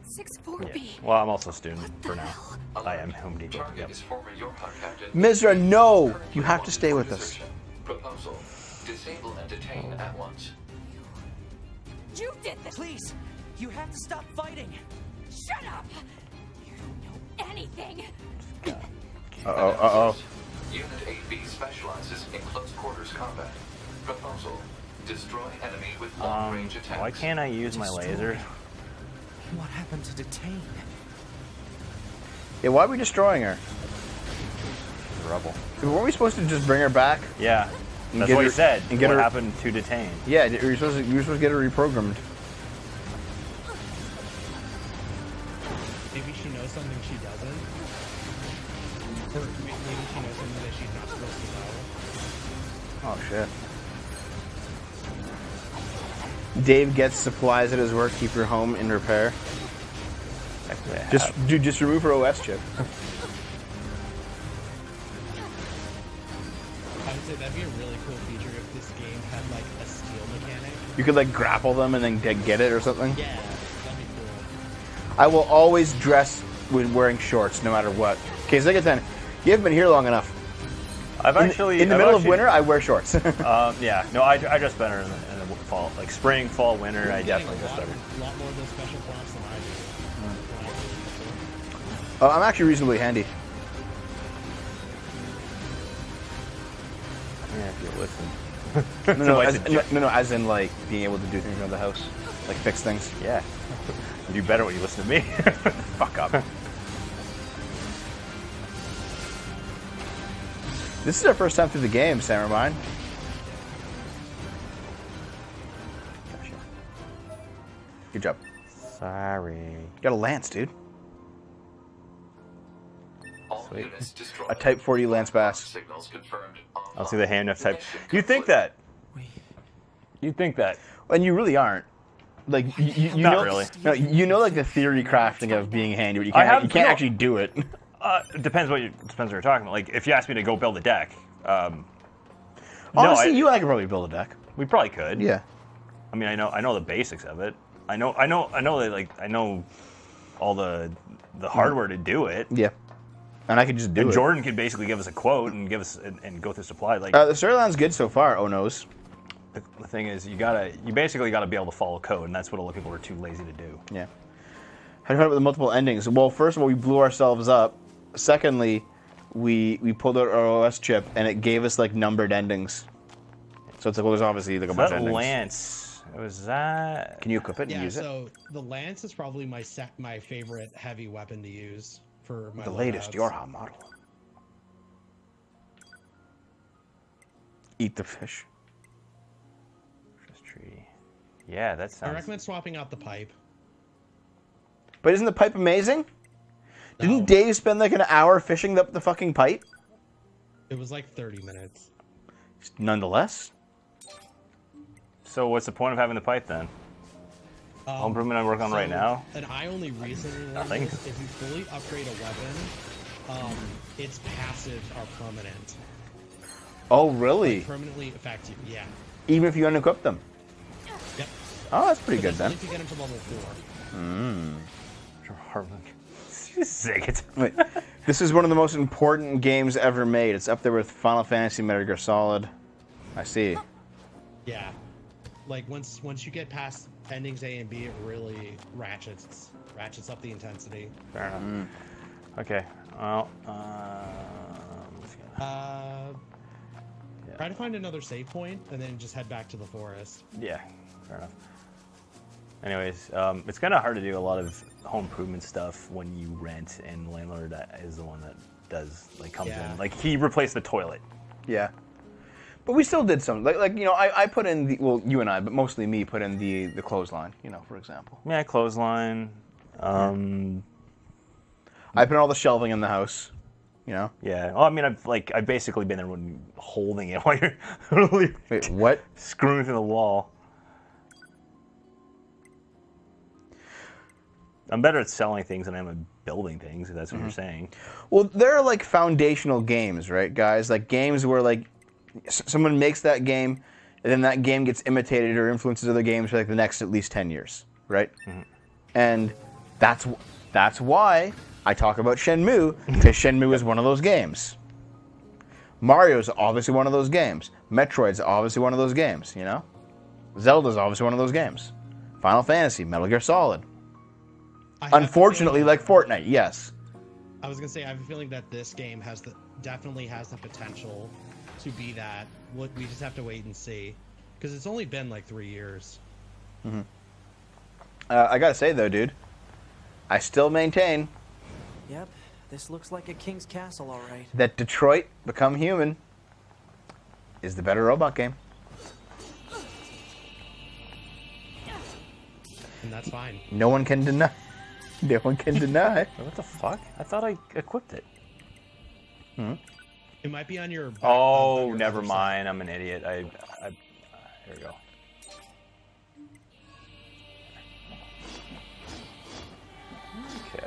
Speaker 5: 64B.
Speaker 2: Yeah. Well, I'm also a student for now. I am Home Depot. Yep.
Speaker 1: Mizra, no! You have to stay with us.
Speaker 6: Proposal. Disable and detain at once.
Speaker 7: You did this!
Speaker 4: Please, you have to stop fighting.
Speaker 7: Shut up! You don't know anything!
Speaker 1: Uh-oh.
Speaker 6: Unit 8B specializes in close quarters combat. Proposal. Destroy enemy with long-range attacks.
Speaker 2: Why can't I use my laser?
Speaker 4: What happened to detain?
Speaker 1: Yeah, why are we destroying her?
Speaker 2: Rebel.
Speaker 1: Weren't we supposed to just bring her back?
Speaker 2: Yeah.
Speaker 1: And
Speaker 2: That's
Speaker 1: get
Speaker 2: what he
Speaker 1: her-
Speaker 2: said.
Speaker 1: and get
Speaker 2: What
Speaker 1: her-
Speaker 2: happened to detain?
Speaker 1: Yeah, you were supposed to get her reprogrammed.
Speaker 3: Maybe she knows something she doesn't. Or maybe she knows something that she's not supposed to know.
Speaker 1: Oh shit. Dave gets supplies at his work, keep her home in repair. Just remove her OS chip.
Speaker 3: I would say that'd be a really cool feature if this game had like a steal mechanic.
Speaker 1: You could like grapple them and then get it or something.
Speaker 3: Yeah, that'd be cool.
Speaker 1: I will always dress with wearing shorts no matter what. Okay, Zigaton, you haven't been here long enough.
Speaker 2: I've actually
Speaker 1: In the middle of winter, I wear shorts.
Speaker 2: Yeah, no, I dress better in the fall, like spring, fall, winter. I definitely dress better.
Speaker 3: A lot more of those special prompts than I do.
Speaker 1: I'm actually reasonably handy.
Speaker 2: Yeah, if you listen.
Speaker 1: No, as in like being able to do things around the house, like fix things.
Speaker 2: Yeah, you do better when you listen to me. Fuck up.
Speaker 1: This is our first time through the game, Samurai Mine. Good job.
Speaker 2: Sorry.
Speaker 1: You got a lance, dude.
Speaker 6: All
Speaker 2: Sweet.
Speaker 6: units destroyed.
Speaker 1: A Type 40 Lance Bass.
Speaker 6: Signals confirmed.
Speaker 2: I'll see the hand type. You think that? You think that?
Speaker 1: And you really aren't. Like you
Speaker 2: Not
Speaker 1: know,
Speaker 2: really.
Speaker 1: No, you know, like the theory crafting of being handy, but you
Speaker 2: I
Speaker 1: can't.
Speaker 2: have-
Speaker 1: You can't
Speaker 2: no.
Speaker 1: actually do it.
Speaker 2: It depends what you're talking about. Like, if you asked me to go build a deck,
Speaker 1: Honestly,
Speaker 2: no,
Speaker 1: you and I could probably build a deck.
Speaker 2: we probably could.
Speaker 1: Yeah.
Speaker 2: I mean, I know the basics of it. I know that, like, I know all the hardware to do it.
Speaker 1: Yeah. And I could just do
Speaker 2: And
Speaker 1: it.
Speaker 2: Jordan could basically give us a quote and give us and go through supply. Like,
Speaker 1: The storyline's good so far. Oh no's.
Speaker 2: the thing is, you basically gotta be able to follow code, and that's what a lot of people are too lazy to do.
Speaker 1: Yeah. How do you find out with the multiple endings? Well, first of all, we blew ourselves up. Secondly, we pulled out our OS chip and it gave us like numbered endings. So it's like, well, there's obviously like a bunch of
Speaker 2: That
Speaker 1: endings.
Speaker 2: Lance, was that?
Speaker 1: Can you equip it and
Speaker 3: Yeah,
Speaker 1: use it?
Speaker 3: so the lance is probably my favorite heavy weapon to use for my
Speaker 1: The latest
Speaker 3: loadouts.
Speaker 1: Yorha model. Eat the fish.
Speaker 2: Just tree. Yeah, that
Speaker 3: I
Speaker 2: sounds.
Speaker 3: recommend swapping out the pipe.
Speaker 1: But isn't the pipe amazing?
Speaker 3: No.
Speaker 1: Didn't Dave spend like an hour fishing up the fucking pipe?
Speaker 3: It was like 30 minutes.
Speaker 1: Nonetheless.
Speaker 2: So what's the point of having the pipe then? Home improvement I'm working on right now.
Speaker 3: And I only recently learned
Speaker 2: Nothing.
Speaker 3: this, if you fully upgrade a weapon, its passives are permanent.
Speaker 1: Oh, really?
Speaker 3: Permanently affect you, yeah.
Speaker 1: Even if you unequip them?
Speaker 3: Yep.
Speaker 1: Oh, that's pretty good
Speaker 3: That's
Speaker 1: then.
Speaker 3: only if you get them to level 4.
Speaker 2: Sick. It's
Speaker 1: Wait, this is one of the most important games ever made. It's up there with Final Fantasy, Metal Gear Solid. I see.
Speaker 3: Yeah. Like once you get past endings A and B, it really ratchets up the intensity.
Speaker 2: fair enough. Okay. Well, let's get-
Speaker 3: Try to find another save point and then just head back to the forest.
Speaker 2: yeah, fair enough. Anyways, it's kind of hard to do a lot of home improvement stuff when you rent, and the landlord is the one that does, like, comes
Speaker 3: Yeah.
Speaker 2: in. Like, he replaced the toilet.
Speaker 1: Yeah. But we still did some. Like you know, I put in the, well, you and I, but mostly me, put in the clothesline, you know, for example.
Speaker 2: Yeah, clothesline.
Speaker 1: I put in all the shelving in the house, you know.
Speaker 2: Yeah. Well, I mean, I've basically been there when holding it while you're literally
Speaker 1: Wait, what?
Speaker 2: screwing through the wall. I'm better at selling things than I am at building things, if that's what you're saying.
Speaker 1: Well, there are like foundational games, right, guys? Like games where like someone makes that game, and then that game gets imitated or influences other games for like the next at least 10 years, right? And that's why I talk about Shenmue, because Shenmue is one of those games. Mario's obviously one of those games. Metroid's obviously one of those games, you know? Zelda's obviously one of those games. Final Fantasy, Metal Gear Solid.
Speaker 3: I have a
Speaker 1: Unfortunately,
Speaker 3: feeling-
Speaker 1: like Fortnite, yes.
Speaker 3: I was gonna say I have a feeling that this game definitely has the potential to be that. We just have to wait and see, because it's only been like 3 years.
Speaker 1: I gotta say though, dude, I still maintain
Speaker 4: Yep, This looks like a king's castle, all right.
Speaker 1: That Detroit Become Human is the better robot game.
Speaker 3: And that's fine.
Speaker 1: No one can deny. No one can deny.
Speaker 2: What the fuck? I thought I equipped it.
Speaker 3: It might be on your.
Speaker 2: Oh,
Speaker 3: on your
Speaker 2: never
Speaker 3: other
Speaker 2: mind. I'm an idiot. Here we go.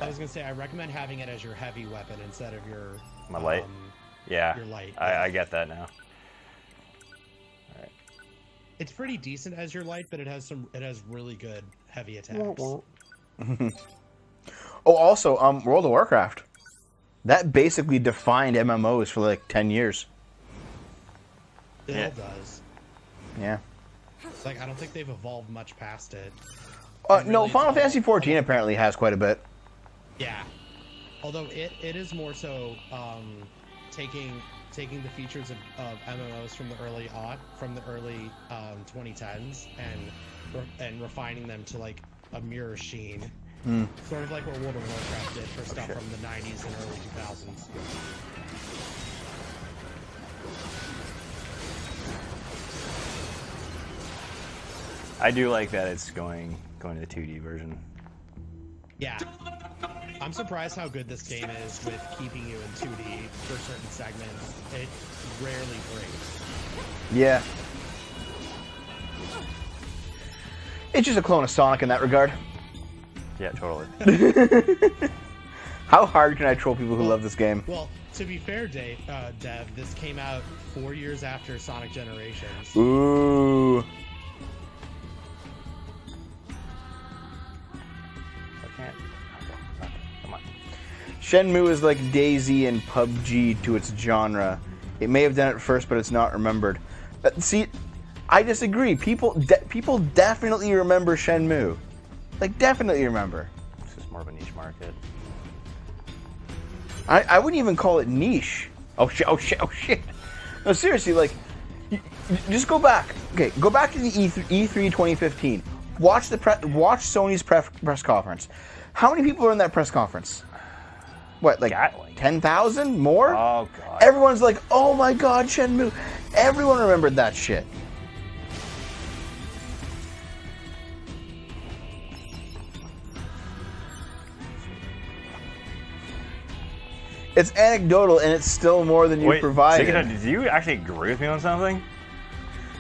Speaker 3: side. I was gonna say I recommend having it as your heavy weapon instead of your.
Speaker 2: My light. Yeah.
Speaker 3: Your light.
Speaker 2: I get that now. All right.
Speaker 3: It's pretty decent as your light, but it has really good heavy attacks.
Speaker 1: Oh, also, World of Warcraft. That basically defined MMOs for like 10 years.
Speaker 3: It
Speaker 2: Yeah.
Speaker 3: all does.
Speaker 1: Yeah.
Speaker 3: Like I don't think they've evolved much past it.
Speaker 1: No,
Speaker 3: Really,
Speaker 1: Final
Speaker 3: it's
Speaker 1: Fantasy
Speaker 3: all-
Speaker 1: XIV apparently has quite a bit.
Speaker 3: Yeah. Although it is more so taking the features of MMOs from the early 2010s and refining them to like a mirror sheen. Sort of like what World of Warcraft did for stuff from the 90s and early 2000s.
Speaker 2: I do like that it's going to the 2D version.
Speaker 3: Yeah. I'm surprised how good this game is with keeping you in 2D for certain segments. It rarely breaks.
Speaker 1: Yeah. It's just a clone of Sonic in that regard.
Speaker 2: Yeah, totally.
Speaker 1: How hard can I troll people who love this game?
Speaker 3: Well, to be fair, Dev, this came out 4 years after Sonic Generations.
Speaker 1: Ooh.
Speaker 2: I can't. Okay, come on.
Speaker 1: Shenmue is like DayZ and PUBG to its genre. It may have done it first, but it's not remembered. See, I disagree. People definitely remember Shenmue. Like, definitely remember.
Speaker 2: This is more of a niche market.
Speaker 1: I wouldn't even call it niche. Oh shit. No, seriously, like, just go back. Okay, go back to the E3 2015. Watch Sony's press conference. How many people are in that press conference? What, like
Speaker 2: Gatling.
Speaker 1: 10,000 more?
Speaker 2: Oh god.
Speaker 1: Everyone's like, oh my god, Shenmue. Everyone remembered that shit. It's anecdotal, and it's still more than you
Speaker 2: Wait,
Speaker 1: provided.
Speaker 2: Sigurd, did you actually agree with me on something?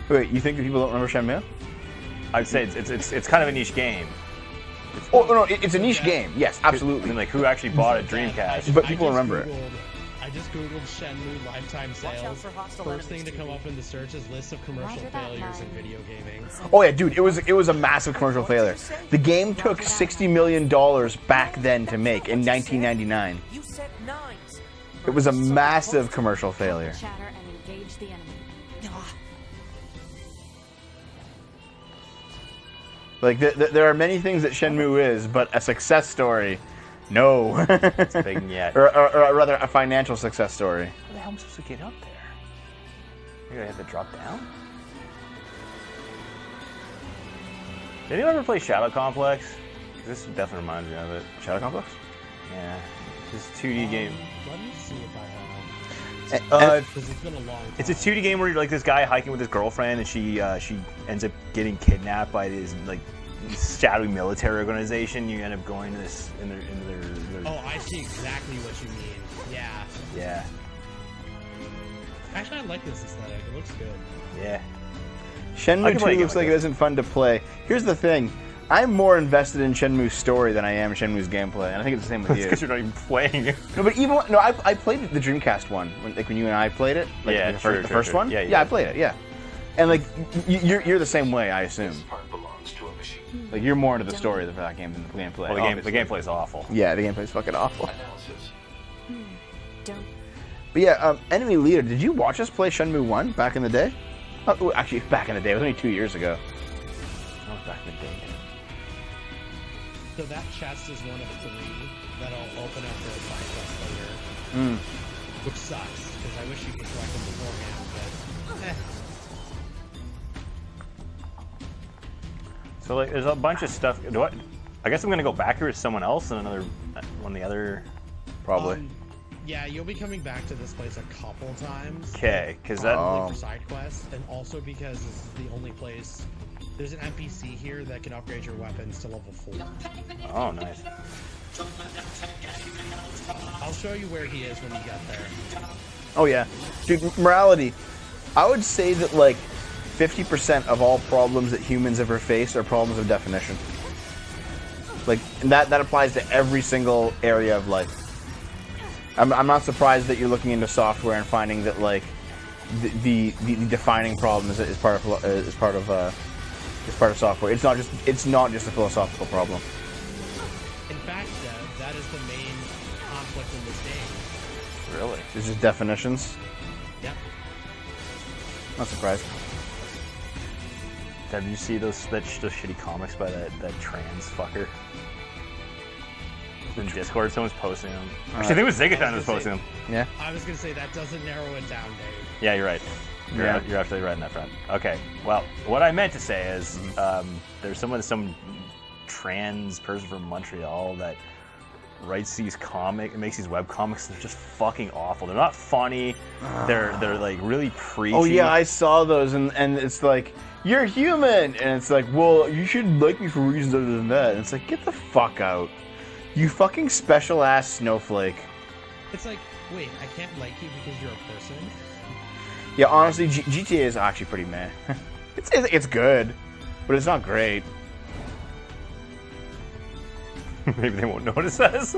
Speaker 1: Wait, you think that people don't remember Shenmue?
Speaker 2: I'd say it's kind of a niche game.
Speaker 1: Oh no, it's a niche game. Yes,
Speaker 2: I
Speaker 1: absolutely.
Speaker 2: mean, like, who actually bought a Dreamcast?
Speaker 1: But people remember it.
Speaker 3: I just googled Shenmue lifetime
Speaker 4: Watch out
Speaker 3: sales.
Speaker 4: for hostile
Speaker 3: First thing
Speaker 4: enemies,
Speaker 3: to come
Speaker 4: TV.
Speaker 3: up in the search is lists of commercial
Speaker 5: Roger that,
Speaker 3: failures in
Speaker 5: Mike.
Speaker 3: video gaming.
Speaker 1: Oh yeah, dude, it was a massive commercial failure. The game took $60 million back then to make in 1999.
Speaker 4: You said nines.
Speaker 1: It was a massive commercial failure.
Speaker 5: Chatter and engage the enemy.
Speaker 1: Like there are many things that Shenmue is, but a success story, no.
Speaker 2: It's big yet.
Speaker 1: or rather, a financial success story.
Speaker 2: How the hell am I supposed to get up there? Maybe I have to drop down? Did anyone ever play Shadow Complex? This definitely reminds me of it.
Speaker 1: Shadow Complex?
Speaker 2: Yeah. This 2D game.
Speaker 3: Let me see if I have. Because it's been a long time.
Speaker 2: It's a 2D game where you're like this guy hiking with his girlfriend, and she ends up getting kidnapped by this like shadowy military organization. You end up going to this in their
Speaker 3: Oh, I see exactly what you mean. Yeah.
Speaker 2: yeah.
Speaker 3: Actually, I like this aesthetic. It looks good.
Speaker 2: I
Speaker 1: Shenmue
Speaker 2: can play a
Speaker 1: 2
Speaker 2: game
Speaker 1: looks
Speaker 2: like
Speaker 1: like it
Speaker 2: this.
Speaker 1: isn't fun to play. Here's the thing. I'm more invested in Shenmue's story than I am Shenmue's gameplay, and I think it's the same with you.
Speaker 2: Because you're not even playing it.
Speaker 1: No, but I played the Dreamcast one when you and I played it. Like,
Speaker 2: Yeah,
Speaker 1: the
Speaker 2: sure,
Speaker 1: first
Speaker 2: sure.
Speaker 1: one.
Speaker 2: Yeah,
Speaker 1: I played it. Yeah, and like you're the same way, I assume.
Speaker 6: This part belongs to a machine.
Speaker 1: Like you're more into the story of that game than the gameplay.
Speaker 2: Well, the
Speaker 1: obviously.
Speaker 2: gameplay's awful.
Speaker 1: Yeah, the gameplay's fucking awful.
Speaker 6: Analysis.
Speaker 5: Don't.
Speaker 1: But yeah, Enemy Leader. Did you watch us play Shenmue 1 back in the day? Oh, actually, back in the day. It was only 2 years ago.
Speaker 2: That was back in the day.
Speaker 3: So that chest is one of 3 that'll open up for a side quest later. Which sucks, because I wish you could collect them beforehand, but
Speaker 2: So like, there's a bunch of stuff. I guess I'm gonna go back here with someone else and one of the other
Speaker 1: probably.
Speaker 3: Yeah, you'll be coming back to this place a couple times.
Speaker 2: Okay, because that.
Speaker 3: Probably for side quests, and also because this is the only place. There's an NPC here that can upgrade your weapons to level 4.
Speaker 2: Oh, nice.
Speaker 3: I'll show you where he is when you get there.
Speaker 1: Oh yeah, dude. Morality. I would say that like 50% of all problems that humans ever face are problems of definition. Like that applies to every single area of life. I'm not surprised that you're looking into software and finding that like the defining problem is part of software. It's not just a philosophical problem.
Speaker 3: In fact, that is the main conflict in this game.
Speaker 2: Really?
Speaker 1: It's just definitions.
Speaker 3: Yep.
Speaker 1: Not surprised.
Speaker 2: Have you seen those shitty comics by that trans fucker? In Discord, someone's posting them. Actually, I think it was Zigaton was posting them.
Speaker 1: Yeah.
Speaker 3: I was gonna say that doesn't narrow it down, Dave.
Speaker 2: Yeah, you're right. You're absolutely right on that front. Okay, well, what I meant to say is there's some trans person from Montreal that writes these makes these web comics. They're just fucking awful. They're not funny. They're like really preachy.
Speaker 1: Oh yeah, I saw those, and it's like, you're human, and it's like, well, you shouldn't like me for reasons other than that. And it's like, get the fuck out, you fucking special ass snowflake.
Speaker 3: It's like, wait, I can't like you because you're a person.
Speaker 1: Yeah, honestly, GTA is actually pretty meh. It's good, but it's not great.
Speaker 2: Maybe they won't notice us.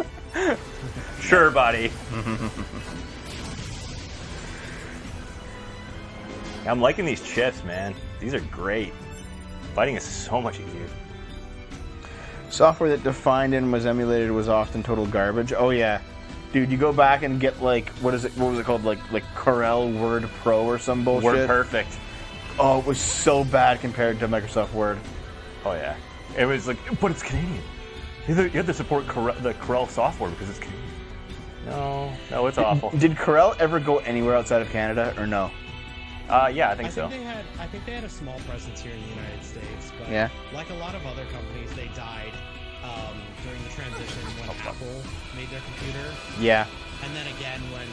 Speaker 2: Sure, buddy. I'm liking these chips, man. These are great. Fighting is so much easier.
Speaker 1: Software that defined and was emulated was often total garbage. Oh yeah, dude, you go back and get like what was it called, like Corel Word Pro or some bullshit.
Speaker 2: Word Perfect.
Speaker 1: Oh, it was so bad compared to Microsoft Word.
Speaker 2: Oh yeah, it was like, but it's Canadian. You have to support the Corel software because it's Canadian. No, it's awful.
Speaker 1: Did Corel ever go anywhere outside of Canada or no?
Speaker 2: Yeah, I think so.
Speaker 3: I think they had a small presence here in the United States, but
Speaker 1: yeah,
Speaker 3: like a lot of other companies, they died during the transition when Apple made their computer.
Speaker 1: Yeah.
Speaker 3: And then again when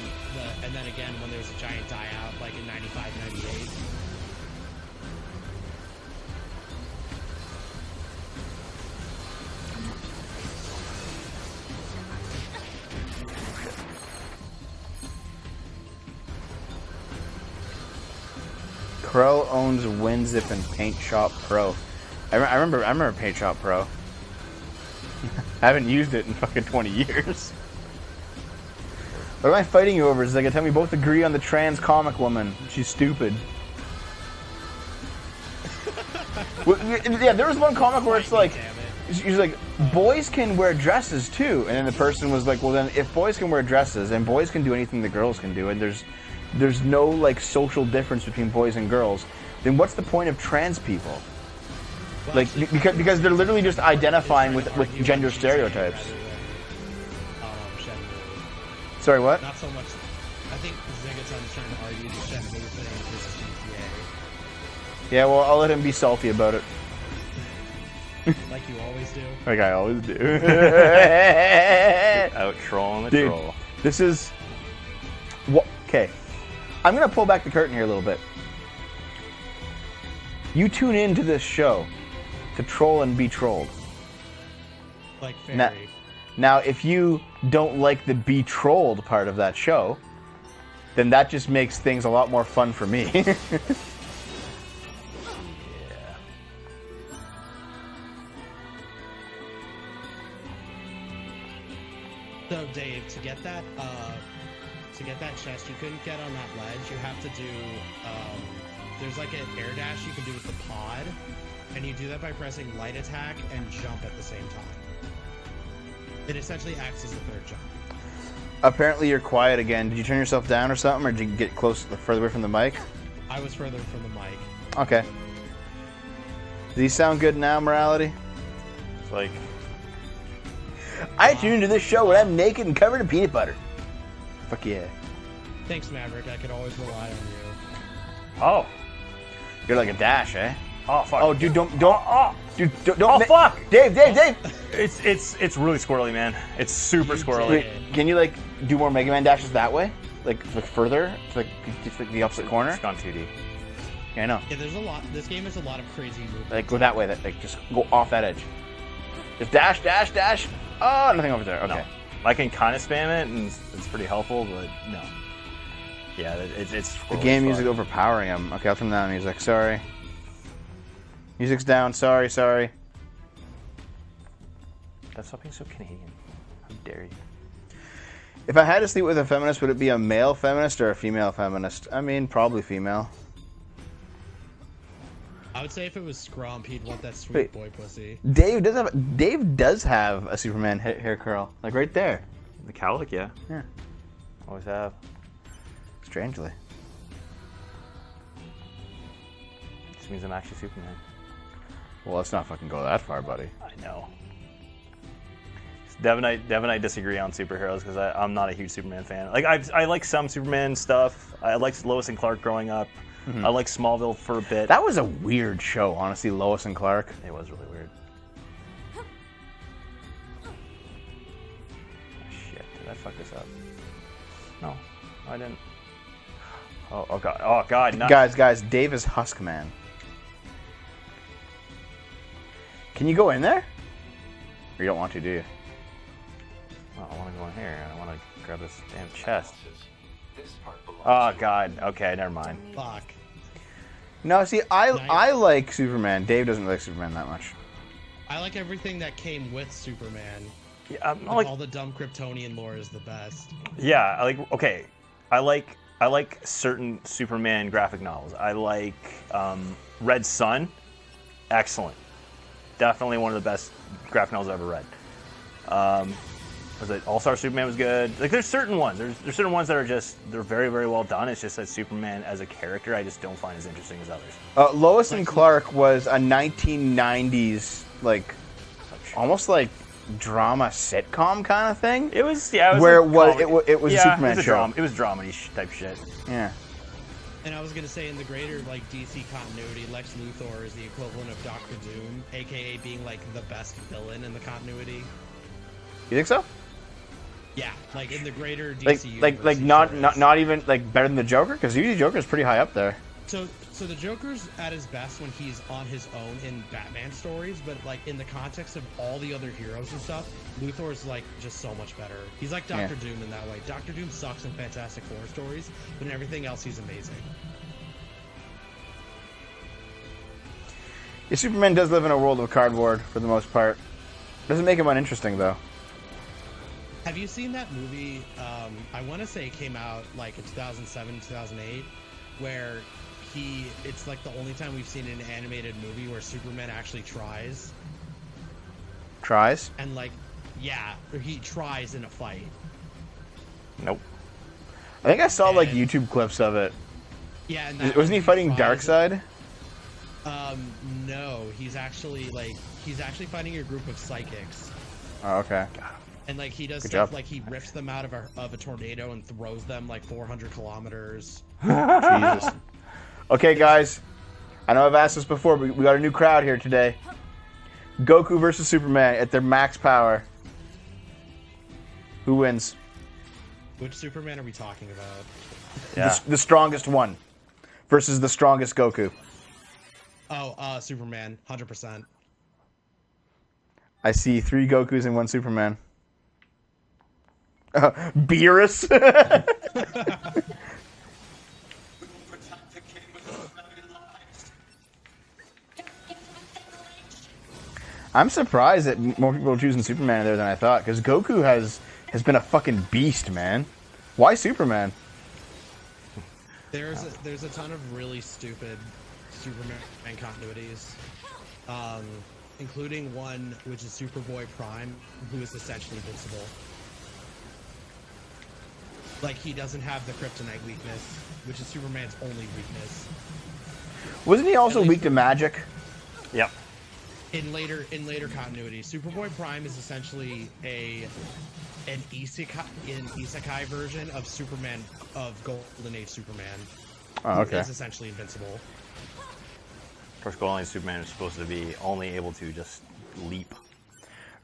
Speaker 3: there was a giant die out, like in 95, 98.
Speaker 1: Corel owns WinZip and Paint Shop Pro. I remember Paint Shop Pro. I haven't used it in fucking 20 years. What am I fighting you over? Zigga, tell me both agree on the trans comic woman. She's stupid. Well, yeah, there was one comic where it's like, she's like, boys can wear dresses too, and then the person was like, well then, if boys can wear dresses and boys can do anything that girls can do, and there's no like social difference between boys and girls, then what's the point of trans people? Well, like because they're literally just identifying with gender stereotypes. Sorry, what?
Speaker 3: Not so much. I think Zigaton's trying to argue the Shenmue thing versus GTA.
Speaker 1: Yeah, well, I'll let him be salty about it.
Speaker 3: Like you always do.
Speaker 1: Like I always do.
Speaker 2: Out trolling the
Speaker 1: Dude,
Speaker 2: troll.
Speaker 1: This is what? Okay, I'm gonna pull back the curtain here a little bit. You tune into this show to troll and be trolled.
Speaker 3: Like fairy.
Speaker 1: Now, if you don't like the be trolled part of that show, then that just makes things a lot more fun for me.
Speaker 2: Yeah.
Speaker 3: So, Dave, to get that chest you couldn't get on that ledge, you have to do. There's like an air dash you can do with the pod, and you do that by pressing light attack and jump at the same time. It essentially acts as the third jump.
Speaker 1: Apparently you're quiet again. Did you turn yourself down or something, or did you get further away from the mic?
Speaker 3: I was further from the mic.
Speaker 1: Okay. Does he sound good now, Morality?
Speaker 2: It's like...
Speaker 1: I tune into this show when I'm naked and covered in peanut butter. Fuck yeah.
Speaker 3: Thanks, Maverick. I could always rely on you.
Speaker 2: Oh.
Speaker 1: You're like a Dash, eh?
Speaker 2: Oh, fuck.
Speaker 1: Oh, dude, don't Dude, don't.
Speaker 2: Oh fuck!
Speaker 1: Dave!
Speaker 2: It's really squirrely, man. It's super squirrely.
Speaker 1: Wait, can you like do more Mega Man dashes that way? Like further? It's like the opposite corner?
Speaker 2: It's gone 2D.
Speaker 1: Yeah, I know.
Speaker 3: Yeah, there's a lot. This game has a lot of crazy movements.
Speaker 1: Like go that way. That like just go off that edge. Just dash. Oh, nothing over there. Okay.
Speaker 2: No. I can kind of spam it, and it's pretty helpful, but no. Yeah, it's
Speaker 1: The game music overpowering him. Okay, I'll turn down the music. Sorry. Music's down. Sorry.
Speaker 2: Stop being so Canadian. How dare you?
Speaker 1: If I had to sleep with a feminist, would it be a male feminist or a female feminist? I mean, probably female.
Speaker 3: I would say if it was Scrump, he'd want that sweet
Speaker 1: Wait.
Speaker 3: boy pussy.
Speaker 1: Dave does have a Superman hair curl, like right there.
Speaker 2: The cowlick, yeah.
Speaker 1: Yeah.
Speaker 2: Always have.
Speaker 1: Strangely.
Speaker 2: This means I'm actually Superman.
Speaker 1: Well, let's not fucking go that far, buddy.
Speaker 2: I know. Dev and I disagree on superheroes because I'm not a huge Superman fan. Like I like some Superman stuff. I liked Lois and Clark growing up.
Speaker 1: Mm-hmm.
Speaker 2: I liked Smallville for a bit.
Speaker 1: That was a weird show, honestly, Lois and Clark.
Speaker 2: It was really weird. Oh, shit, did I fuck this up? No, I didn't. Oh god, no.
Speaker 1: Guys, Dave is Huskman. Can you go in there? Or you don't want to, do you?
Speaker 2: Oh, I want to go in here. I want to grab this damn chest.
Speaker 6: This part belongs
Speaker 2: Oh
Speaker 6: to you.
Speaker 2: god, okay, never mind.
Speaker 3: Fuck.
Speaker 1: No, see, I like Superman. Dave doesn't like Superman that much.
Speaker 3: I like everything that came with Superman.
Speaker 2: Yeah, I'm
Speaker 3: Like, all the dumb Kryptonian lore is the best.
Speaker 2: yeah, I like certain Superman graphic novels. I like Red Sun. Excellent. Definitely one of the best graphic novels I've ever read. Was it All-Star Superman was good. Like there's certain ones. There's certain ones that are just they're very, very well done. It's just that Superman as a character I just don't find as interesting as others.
Speaker 1: Lois and Clark was a 1990s like almost like drama sitcom kind of thing.
Speaker 2: It was yeah.
Speaker 1: Where
Speaker 2: a
Speaker 1: it was
Speaker 2: comedy.
Speaker 1: it was a Superman show.
Speaker 2: Drama. It was dramedy type shit.
Speaker 1: Yeah.
Speaker 3: And I was gonna say in the greater like DC continuity, Lex Luthor is the equivalent of Doctor Doom, aka being like the best villain in the continuity.
Speaker 1: You think so?
Speaker 3: Yeah, like in the greater DC
Speaker 1: Like
Speaker 3: universe, he
Speaker 1: not
Speaker 3: sure is.
Speaker 1: not even like better than the Joker, because usually Joker is pretty high up there.
Speaker 3: So the Joker's at his best when he's on his own in Batman stories, but like in the context of all the other heroes and stuff, Luthor's like just so much better. He's like Doctor Doom in that way. Doctor Doom sucks in Fantastic Four stories, but in everything else he's amazing.
Speaker 1: Yeah, Superman does live in a world of cardboard for the most part. Doesn't make him uninteresting though.
Speaker 3: Have you seen that movie? I want to say it came out like in 2007, 2008, where it's like the only time we've seen an animated movie where Superman actually tries.
Speaker 1: Tries?
Speaker 3: And like, yeah, or he tries in a fight.
Speaker 2: Nope.
Speaker 1: I think I saw like YouTube clips of it.
Speaker 3: Yeah, and that
Speaker 1: Wasn't he fighting
Speaker 3: tries-
Speaker 1: Darkseid?
Speaker 3: No, he's actually fighting a group of psychics.
Speaker 1: Oh, okay.
Speaker 3: And like he does
Speaker 1: Good
Speaker 3: stuff
Speaker 1: job.
Speaker 3: like he rips them out of a tornado and throws them like 400 kilometers.
Speaker 1: Jesus. Okay, guys. I know I've asked this before, but we got a new crowd here today. Goku versus Superman at their max power. Who wins?
Speaker 3: Which Superman are we talking about?
Speaker 2: Yeah.
Speaker 1: The strongest one versus the strongest Goku.
Speaker 3: Oh, Superman, 100%.
Speaker 1: I see 3 Gokus and 1 Superman. Beerus? I'm surprised that more people are choosing Superman there than I thought, because Goku has been a fucking beast, man. Why Superman?
Speaker 3: There's a ton of really stupid Superman continuities, including one which is Superboy Prime, who is essentially invincible. Like he doesn't have the kryptonite weakness, which is Superman's only weakness.
Speaker 1: Wasn't he also weak to magic?
Speaker 2: Yep.
Speaker 3: In later continuity, Superboy Prime is essentially an isekai version of Superman, of Golden Age Superman.
Speaker 1: Oh, okay.
Speaker 3: Is essentially invincible.
Speaker 2: Of course, Gold Line Superman is supposed to be only able to just leap.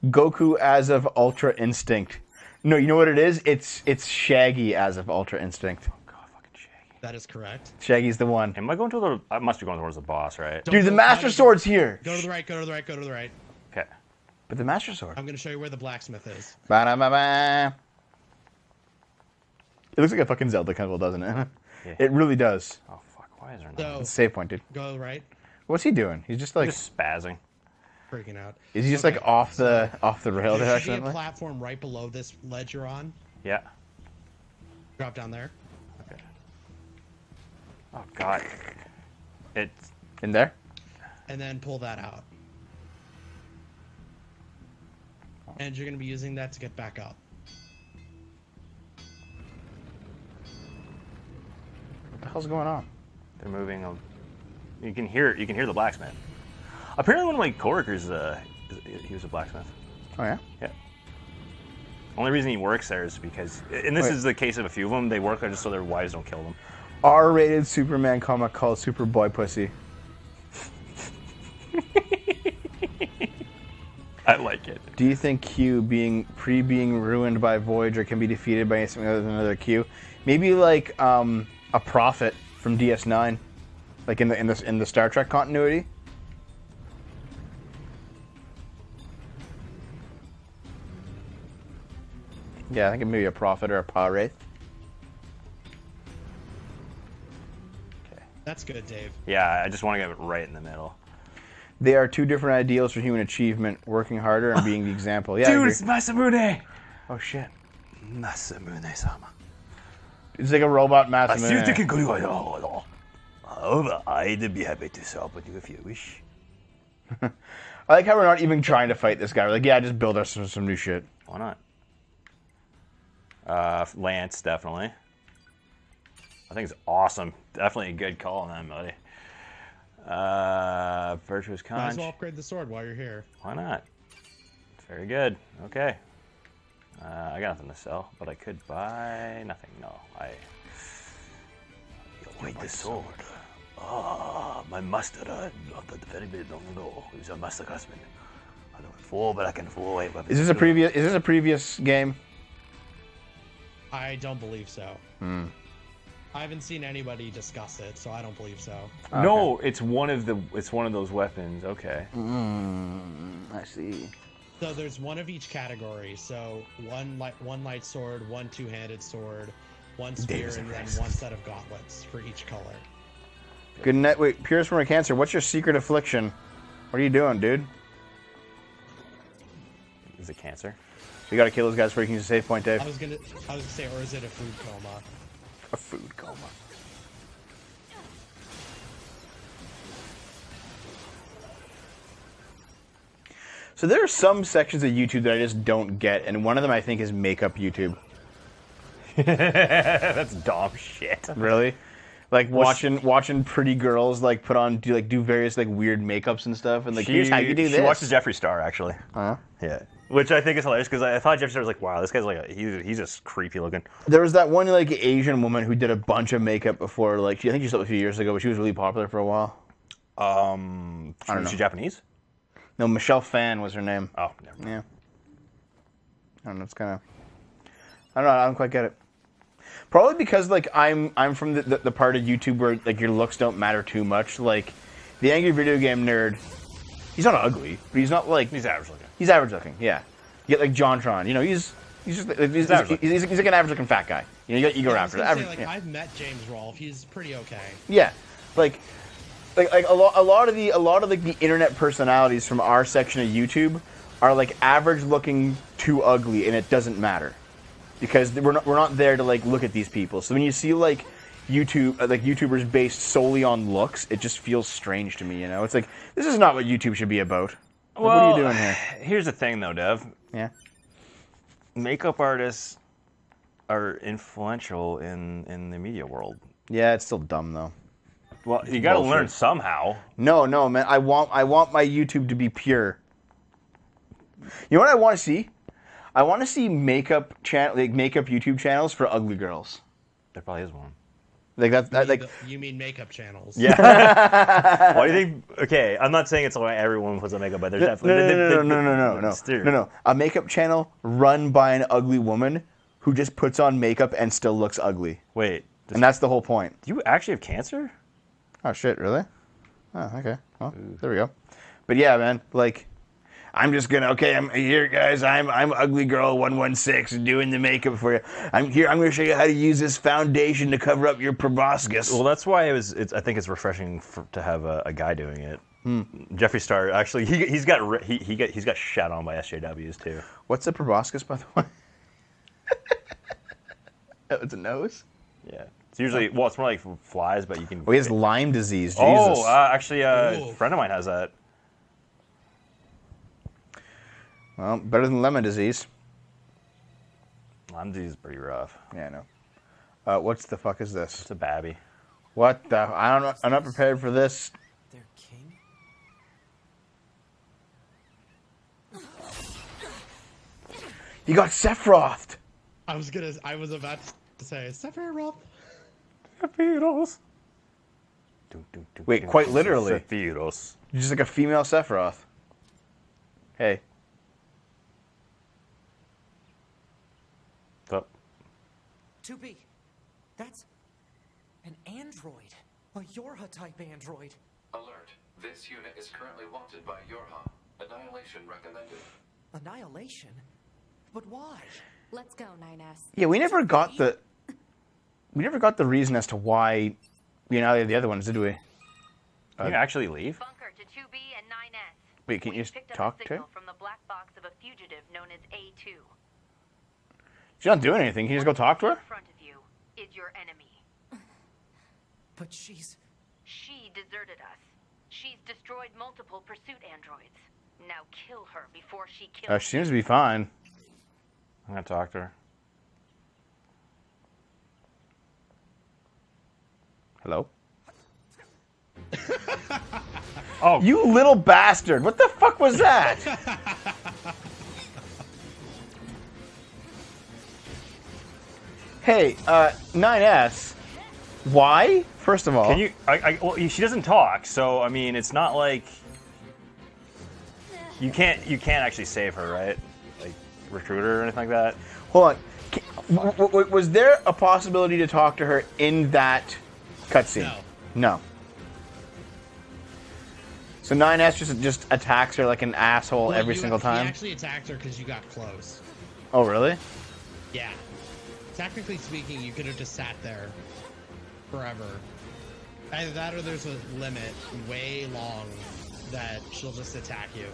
Speaker 1: Goku as of Ultra Instinct. No, you know what it is? It's Shaggy as of Ultra Instinct.
Speaker 2: Oh god, fucking Shaggy.
Speaker 3: That is correct.
Speaker 1: Shaggy's the one.
Speaker 2: Am I going to the? I must be going towards the boss, right?
Speaker 1: Dude, the Master Sword's here.
Speaker 3: Go to the right, go to the right, go to the right.
Speaker 2: Okay.
Speaker 1: But the Master Sword.
Speaker 3: I'm going to show you where the blacksmith is.
Speaker 1: Ba-da-ba-ba. It looks like a fucking Zelda temple, doesn't it?
Speaker 2: Yeah.
Speaker 1: It really does.
Speaker 2: Oh fuck! Why is there
Speaker 3: So,
Speaker 2: not?
Speaker 1: It's a save point, dude.
Speaker 3: go to the right.
Speaker 1: What's he doing? He's just like,
Speaker 2: Just spazzing.
Speaker 3: Freaking out.
Speaker 1: is he just
Speaker 3: Okay,
Speaker 1: like off the rail there
Speaker 3: There should be a
Speaker 1: accidentally?
Speaker 3: platform right below this ledge you're on.
Speaker 2: Yeah.
Speaker 3: Drop down there.
Speaker 2: Okay. Oh god. It's
Speaker 1: In there?
Speaker 3: And then pull that out. And you're going to be using that to get back up.
Speaker 1: What the hell's going on?
Speaker 2: they're moving. You can hear the blacksmith. Apparently, one of my coworkers, he was a blacksmith.
Speaker 1: Oh yeah.
Speaker 2: Yeah. Only reason he works there is because, and this
Speaker 1: Wait.
Speaker 2: is the case of a few of them, they work there just so their wives don't kill them.
Speaker 1: R-rated Superman comic called Superboy Pussy.
Speaker 2: I like it.
Speaker 1: Do you think Q being ruined by Voyager can be defeated by something other than another Q? Maybe like a prophet from DS9, like in the Star Trek continuity. Yeah, I think it may be a prophet or a Pah-wraith.
Speaker 3: That's good, Dave.
Speaker 2: Yeah, I just want to get it right in the middle.
Speaker 1: They are two different ideals for human achievement: working harder and being the example. Yeah, I
Speaker 2: Dude,
Speaker 1: agree.
Speaker 2: it's Masamune!
Speaker 1: Oh shit!
Speaker 2: Masamune-sama.
Speaker 1: It's like a robot Masamune.
Speaker 2: However, I'd be happy to swap with you if you wish.
Speaker 1: I like how we're not even trying to fight this guy. We're like, yeah, just build us some new shit.
Speaker 2: Why not? Lance, definitely. I think it's awesome. Definitely a good call on that, buddy. Virtuous
Speaker 3: Might
Speaker 2: Conch.
Speaker 3: as well upgrade the sword while you're here.
Speaker 2: Why not? Very good. Okay. I got nothing to sell, but I could buy nothing. No, Wait, the sword. My master of the very long ago. He was a master craftsman. I don't fall, but I can fall away.
Speaker 1: Is this a previous game?
Speaker 3: I don't believe so.
Speaker 1: Hmm.
Speaker 3: I haven't seen anybody discuss it, so I don't believe so.
Speaker 2: No, it's one of those weapons. Okay.
Speaker 1: I see.
Speaker 3: So there's one of each category. So one light sword, one two-handed sword, one spear, and then one set of gauntlets for each color.
Speaker 1: Good night. Wait, Pierce from a Cancer. What's your secret affliction? What are you doing, dude?
Speaker 2: Is it cancer?
Speaker 1: You gotta kill those guys before you can use a save point, Dave.
Speaker 3: I was gonna say, or is it a food coma?
Speaker 1: A food coma. So there are some sections of YouTube that I just don't get, and one of them I think is makeup YouTube.
Speaker 2: That's dumb shit.
Speaker 1: Really? Like watching pretty girls like do various like weird makeups and stuff, and like here's how you do this.
Speaker 2: She watches Jeffree Star actually.
Speaker 1: Huh?
Speaker 2: Yeah, which I think is hilarious because I thought Jeffree Star was like, wow, this guy's like he's just creepy looking.
Speaker 1: There was that one like Asian woman who did a bunch of makeup before, like I think she stopped a few years ago, but she was really popular for a while.
Speaker 2: I don't know. Is she Japanese?
Speaker 1: No, Michelle Phan was her name.
Speaker 2: Oh, never mind.
Speaker 1: Yeah. I don't know. It's kind of. I don't know. I don't quite get it. Probably because like I'm from the part of YouTube where like your looks don't matter too much. Like the angry video game nerd, he's not ugly, but he's not like
Speaker 2: He's average looking.
Speaker 1: he's average looking. Yeah. You get like JonTron. You know, he's just he's like an average looking fat guy. You know, you got Ego
Speaker 3: Yeah, I was
Speaker 1: Raptor.
Speaker 3: gonna
Speaker 1: Average,
Speaker 3: say, like,
Speaker 1: yeah.
Speaker 3: I've met James Rolfe. He's pretty okay.
Speaker 1: Yeah, like a lot of like the internet personalities from our section of YouTube are like average looking too ugly, and it doesn't matter because we're not there to like look at these people. So when you see like YouTubers based solely on looks, it just feels strange to me. You know, it's like this is not what YouTube should be about. Like, what are you doing here?
Speaker 2: Here's the thing, though, Dev.
Speaker 1: Yeah.
Speaker 2: Makeup artists are influential in the media world.
Speaker 1: Yeah, it's still dumb though.
Speaker 2: Well, you got to
Speaker 1: bullshit.
Speaker 2: learn somehow.
Speaker 1: No, man. I want my YouTube to be pure. You know what I want to see? I want to see makeup YouTube channels for ugly girls.
Speaker 2: There probably is one.
Speaker 1: Like that's like.
Speaker 3: You mean makeup channels?
Speaker 2: Yeah. Why do you think? Okay, I'm not saying it's why everyone puts on makeup, but there's definitely
Speaker 1: No. A makeup channel run by an ugly woman who just puts on makeup and still looks ugly.
Speaker 2: Wait,
Speaker 1: And that's the whole point.
Speaker 2: do you actually have cancer?
Speaker 1: Oh shit, really? Oh, okay. Well, there we go. But yeah, man, like, I'm just gonna, I'm here, guys. I'm Ugly Girl 116 doing the makeup for you. I'm here. I'm gonna show you how to use this foundation to cover up your proboscis.
Speaker 2: Well, that's why I think it's refreshing to have a guy doing it. Jeffree Star actually he's got shat on by SJWs too.
Speaker 1: What's a proboscis, by the way? Oh, it's a nose.
Speaker 2: Yeah, it's usually it's more like flies, but you can.
Speaker 1: Oh, he has Lyme disease. Jesus.
Speaker 2: Oh, actually, a friend of mine has that.
Speaker 1: Well, better than lemon disease.
Speaker 2: Lyme disease is pretty rough.
Speaker 1: Yeah, I know. What's the fuck is this?
Speaker 2: It's a babby.
Speaker 1: What the? I don't know. I'm not prepared for this.
Speaker 4: Their king?
Speaker 1: You got Sephiroth.
Speaker 3: I was about to say Sephiroth.
Speaker 2: Sephiroth.
Speaker 1: Wait, quite literally.
Speaker 2: Sephiroth.
Speaker 1: You're just like a female Sephiroth. Hey.
Speaker 2: Oh.
Speaker 4: 2B. That's an android. A Yorha-type android.
Speaker 6: Alert. This unit is currently wanted by Yorha. Annihilation recommended.
Speaker 4: Annihilation? But why?
Speaker 5: Let's go, 9S.
Speaker 1: Yeah, we never got the reason as to why we annihilate the other ones, did we?
Speaker 2: Can you actually leave?
Speaker 8: Bunker to 2B and 9S.
Speaker 1: Wait, can you just talk to her?
Speaker 8: From the black box of a fugitive known as A2.
Speaker 1: She's not doing anything. Can you just go talk to her?
Speaker 8: In front of you is your enemy.
Speaker 4: But she
Speaker 8: deserted us. She's destroyed multiple pursuit androids. Now kill her before she kills
Speaker 1: She seems to be fine.
Speaker 2: I'm gonna talk to her.
Speaker 1: Hello?
Speaker 2: Oh,
Speaker 1: You little bastard! What the fuck was that? Hey, 9S. Why? First of all,
Speaker 2: can you? Well, she doesn't talk, so I mean, it's not like you can't actually save her, right? Like recruit her or anything like that.
Speaker 1: hold on. Was there a possibility to talk to her in that cutscene? No. So 9S just attacks her like an asshole every single time?
Speaker 3: He actually attacked her because you got close.
Speaker 1: Oh, really?
Speaker 3: Yeah. Technically speaking, you could have just sat there forever. Either that or there's a limit way long that she'll just attack you.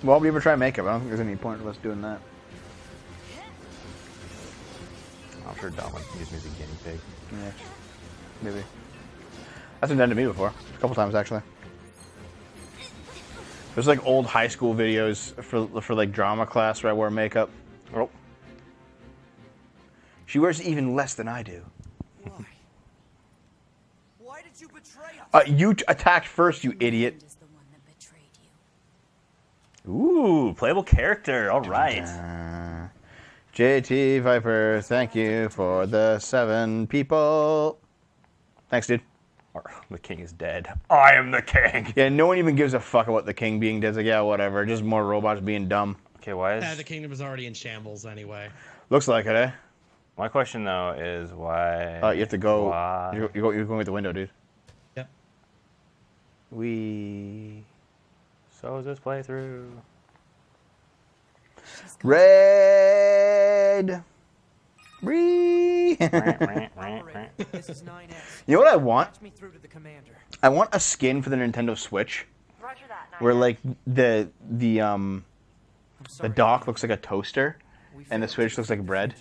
Speaker 1: Well, we ever try makeup? I don't think there's any point of us doing that.
Speaker 2: I'm sure Dom would use me as a guinea pig.
Speaker 1: Yeah, maybe. That's been done to me before. A couple times, actually. There's like old high school videos for like drama class where I wear makeup. Oh. She wears even less than I do.
Speaker 4: Why? Why did you betray us?
Speaker 1: You attacked first, you idiot.
Speaker 5: Is the one that betrayed you.
Speaker 2: Ooh, playable character. All right.
Speaker 1: JT Viper, thank you for the 7 people. Thanks, dude.
Speaker 2: The king is dead. I am the king.
Speaker 1: Yeah, no one even gives a fuck about the king being dead. It's like, yeah, whatever. Just more robots being dumb.
Speaker 2: Okay, why is...
Speaker 3: The kingdom is already in shambles anyway.
Speaker 1: Looks like it, eh?
Speaker 2: My question, though, is why...
Speaker 1: You have to go...
Speaker 2: Why?
Speaker 1: You're going with the window, dude.
Speaker 3: Yep.
Speaker 2: So is this playthrough?
Speaker 1: Red! Bree!
Speaker 4: This is 9S.
Speaker 1: You know what I want?
Speaker 4: Patch me through to the commander.
Speaker 1: I want a skin for the Nintendo Switch
Speaker 8: Roger that, 9S.
Speaker 1: where like the
Speaker 4: Sorry.
Speaker 1: dock looks like a toaster and the Switch looks like bread.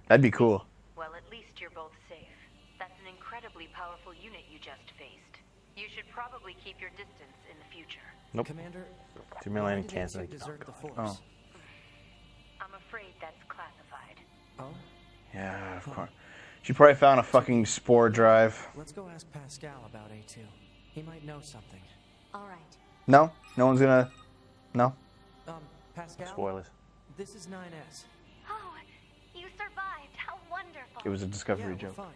Speaker 1: That'd be cool.
Speaker 8: Well, at least you're both safe. That's an incredibly powerful unit you just faced. You should probably keep your distance in the future.
Speaker 2: Nope.
Speaker 4: Commander,
Speaker 2: 2 million
Speaker 4: why did
Speaker 2: cancel.
Speaker 4: A2 desert the force?
Speaker 1: Oh.
Speaker 8: I'm afraid that's classified.
Speaker 4: Oh?
Speaker 1: Yeah, of course. She probably found a fucking spore drive.
Speaker 4: Let's go ask Pascal about A2. He might know something.
Speaker 5: All right.
Speaker 1: No? No one's gonna... No?
Speaker 4: Pascal?
Speaker 2: Spoilers.
Speaker 4: This is 9S.
Speaker 8: Oh, you survived.
Speaker 1: It was a Discovery
Speaker 4: Yeah, we're
Speaker 1: joke.
Speaker 4: fine.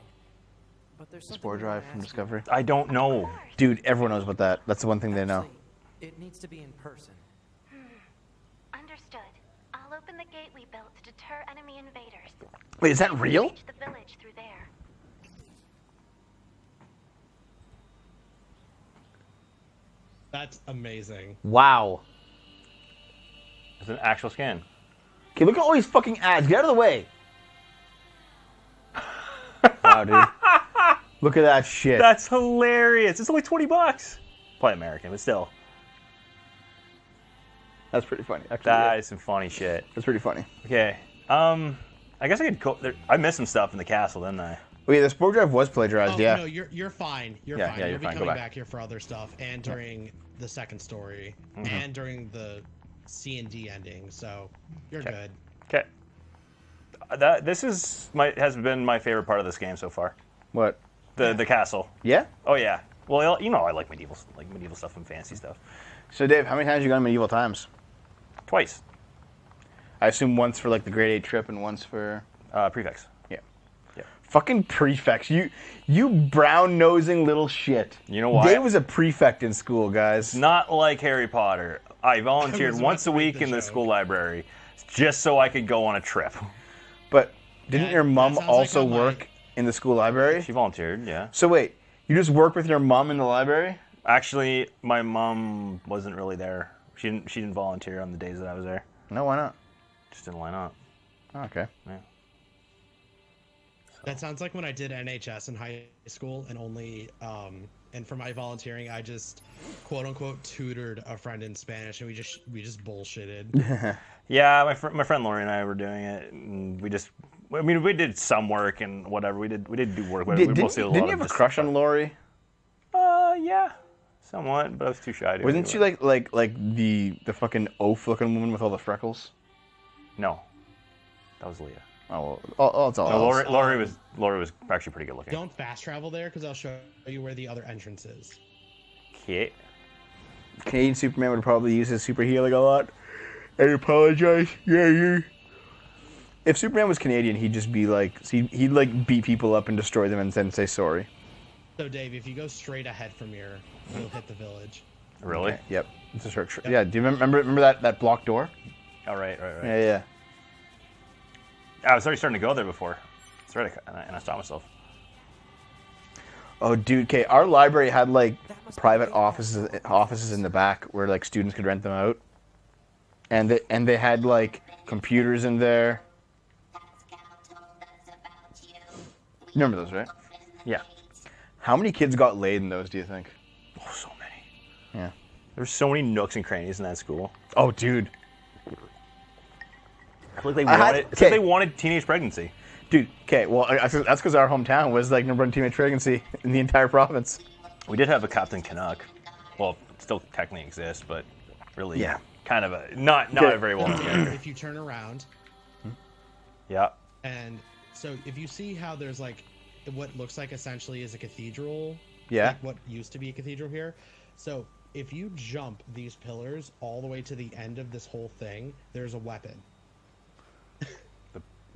Speaker 4: But there's something
Speaker 1: Spore
Speaker 4: we wanna
Speaker 1: drive from
Speaker 4: ask you.
Speaker 1: Discovery.
Speaker 2: I don't know.
Speaker 1: Dude, everyone knows about that. That's the one thing they know.
Speaker 4: Actually, it needs to be in person.
Speaker 8: Understood. I'll open the gate we built to deter enemy invaders.
Speaker 1: Wait, is that
Speaker 8: You can
Speaker 1: real?
Speaker 8: reach the village through there.
Speaker 3: That's amazing.
Speaker 1: Wow.
Speaker 2: It's an actual scan.
Speaker 1: Okay, look at all these fucking ads. Get out of the way. Wow, dude. Look at that shit.
Speaker 2: That's hilarious. It's only $20. Probably American, but still.
Speaker 1: That's pretty funny. Actually,
Speaker 2: That
Speaker 1: yeah.
Speaker 2: is some funny shit.
Speaker 1: That's pretty funny.
Speaker 2: Okay. I guess I could go there. I missed some stuff in the castle, didn't I?
Speaker 1: Oh yeah, the spore drive was plagiarized.
Speaker 3: Oh,
Speaker 1: yeah.
Speaker 3: no, you're fine. You're
Speaker 1: Yeah,
Speaker 3: fine.
Speaker 1: yeah,
Speaker 3: You'll
Speaker 1: you're
Speaker 3: be
Speaker 1: fine. Go
Speaker 3: coming
Speaker 1: back.
Speaker 3: back here for other stuff, and during the second story, and during the C and D ending. So you're good.
Speaker 2: Okay. This has been my favorite part of this game so far.
Speaker 1: What?
Speaker 2: The castle.
Speaker 1: Yeah.
Speaker 2: Oh yeah. Well, you know I like medieval stuff and fancy stuff.
Speaker 1: So Dave, how many times you gone medieval times?
Speaker 2: Twice.
Speaker 1: I assume once for like the grade 8 trip and once for
Speaker 2: Prefects.
Speaker 1: yeah.
Speaker 2: Yeah.
Speaker 1: Fucking prefects. You brown nosing little shit.
Speaker 2: You know why?
Speaker 1: Dave was a prefect in school, guys.
Speaker 2: Not like Harry Potter. I volunteered
Speaker 3: was
Speaker 2: once a
Speaker 3: about to make
Speaker 2: week
Speaker 3: the
Speaker 2: in the
Speaker 3: joke.
Speaker 2: school library just so I could go on a trip.
Speaker 1: But didn't
Speaker 3: That-
Speaker 1: your mom
Speaker 3: that sounds
Speaker 1: also
Speaker 3: like how
Speaker 1: work in the school library?
Speaker 2: She volunteered, yeah.
Speaker 1: So wait, you just work with your mom in the library?
Speaker 2: Actually, my mom wasn't really there. She didn't volunteer on the days that I was there.
Speaker 1: No, why not?
Speaker 2: Just didn't line up.
Speaker 1: Oh, okay.
Speaker 2: Yeah.
Speaker 3: That sounds like when I did NHS in high school, and only and for my volunteering, I just quote unquote tutored a friend in Spanish, and we just bullshitted.
Speaker 2: Yeah, my friend Lori and I were doing it, and we did some work and whatever. We did do work. But we
Speaker 1: Didn't
Speaker 2: mostly
Speaker 1: you
Speaker 2: did a lot
Speaker 1: have
Speaker 2: of
Speaker 1: a
Speaker 2: just
Speaker 1: crush on Lori?
Speaker 2: Yeah, somewhat, but I was too shy to.
Speaker 1: Wasn't
Speaker 2: do
Speaker 1: she
Speaker 2: it.
Speaker 1: like the fucking oaf-looking woman with all the freckles?
Speaker 2: No, that was Leah.
Speaker 1: Oh, well, it's all.
Speaker 2: No,
Speaker 1: else.
Speaker 2: Lori was actually pretty good looking.
Speaker 3: Don't fast travel there, because I'll show you where the other entrance is.
Speaker 2: Okay.
Speaker 1: Canadian Superman would probably use his super healing a lot. I apologize. Yeah. If Superman was Canadian, he'd just be like, he'd like beat people up and destroy them and then say sorry.
Speaker 3: So Dave, if you go straight ahead from here, you'll hit the village.
Speaker 2: Really?
Speaker 1: Okay, yep. It's a short. Yeah. Do you remember that block door?
Speaker 2: Oh, right.
Speaker 1: Yeah.
Speaker 2: I was already starting to go there before. That's right, and I stopped myself.
Speaker 1: Oh, dude. Okay, our library had like private offices in the back where like students could rent them out, and they had like computers in there. You remember those, right?
Speaker 2: Yeah.
Speaker 1: How many kids got laid in those? Do you think?
Speaker 2: Oh, so many.
Speaker 1: Yeah.
Speaker 2: There's so many nooks and crannies in that school.
Speaker 1: Oh, dude.
Speaker 2: I feel like
Speaker 1: had-
Speaker 2: they wanted teenage pregnancy.
Speaker 1: Dude, okay, well, that's because our hometown was like number one teenage pregnancy in the entire province.
Speaker 2: We did have a Captain Canuck. Well, it still technically exists, but really,
Speaker 1: Yeah.
Speaker 2: kind of a not a very well known character.
Speaker 3: If you turn around,
Speaker 2: Yeah.
Speaker 3: and so if you see how there's like what looks like essentially is a cathedral,
Speaker 1: Yeah.
Speaker 3: like what used to be a cathedral here. So if you jump these pillars all the way to the end of this whole thing, there's a weapon.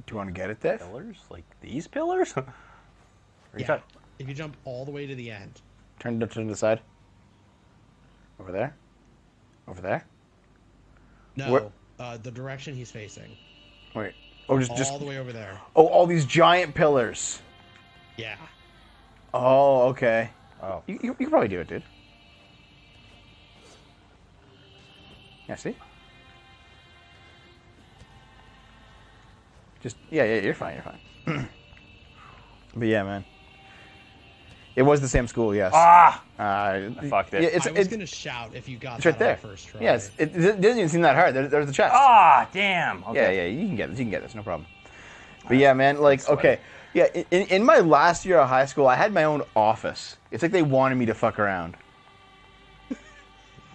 Speaker 1: Do you want to get it, Dave?
Speaker 2: Pillars? Like these pillars? Or you
Speaker 3: Yeah.
Speaker 2: got-
Speaker 3: If you jump all the way to the end.
Speaker 1: Turn to the side. Over there. Over there.
Speaker 3: No, the direction he's facing.
Speaker 1: Wait. Oh, just
Speaker 3: All the way over there.
Speaker 1: Oh, all these giant pillars.
Speaker 3: Yeah.
Speaker 1: Oh, okay.
Speaker 2: Oh.
Speaker 1: You can probably do it, dude. Yeah, see? Just, yeah, you're fine. But yeah, man. It was the same school, yes.
Speaker 2: Ah!
Speaker 1: I
Speaker 2: fucked it.
Speaker 1: Yeah,
Speaker 3: I was gonna shout if you got
Speaker 1: it's
Speaker 3: that
Speaker 1: right there.
Speaker 3: on the first try.
Speaker 1: Yes, it doesn't even seem that hard. There's the chest.
Speaker 2: Ah, damn. Okay.
Speaker 1: Yeah, you can get this. You can get this, no problem. But yeah, man, like, okay. Yeah, in my last year of high school, I had my own office. It's like they wanted me to fuck around.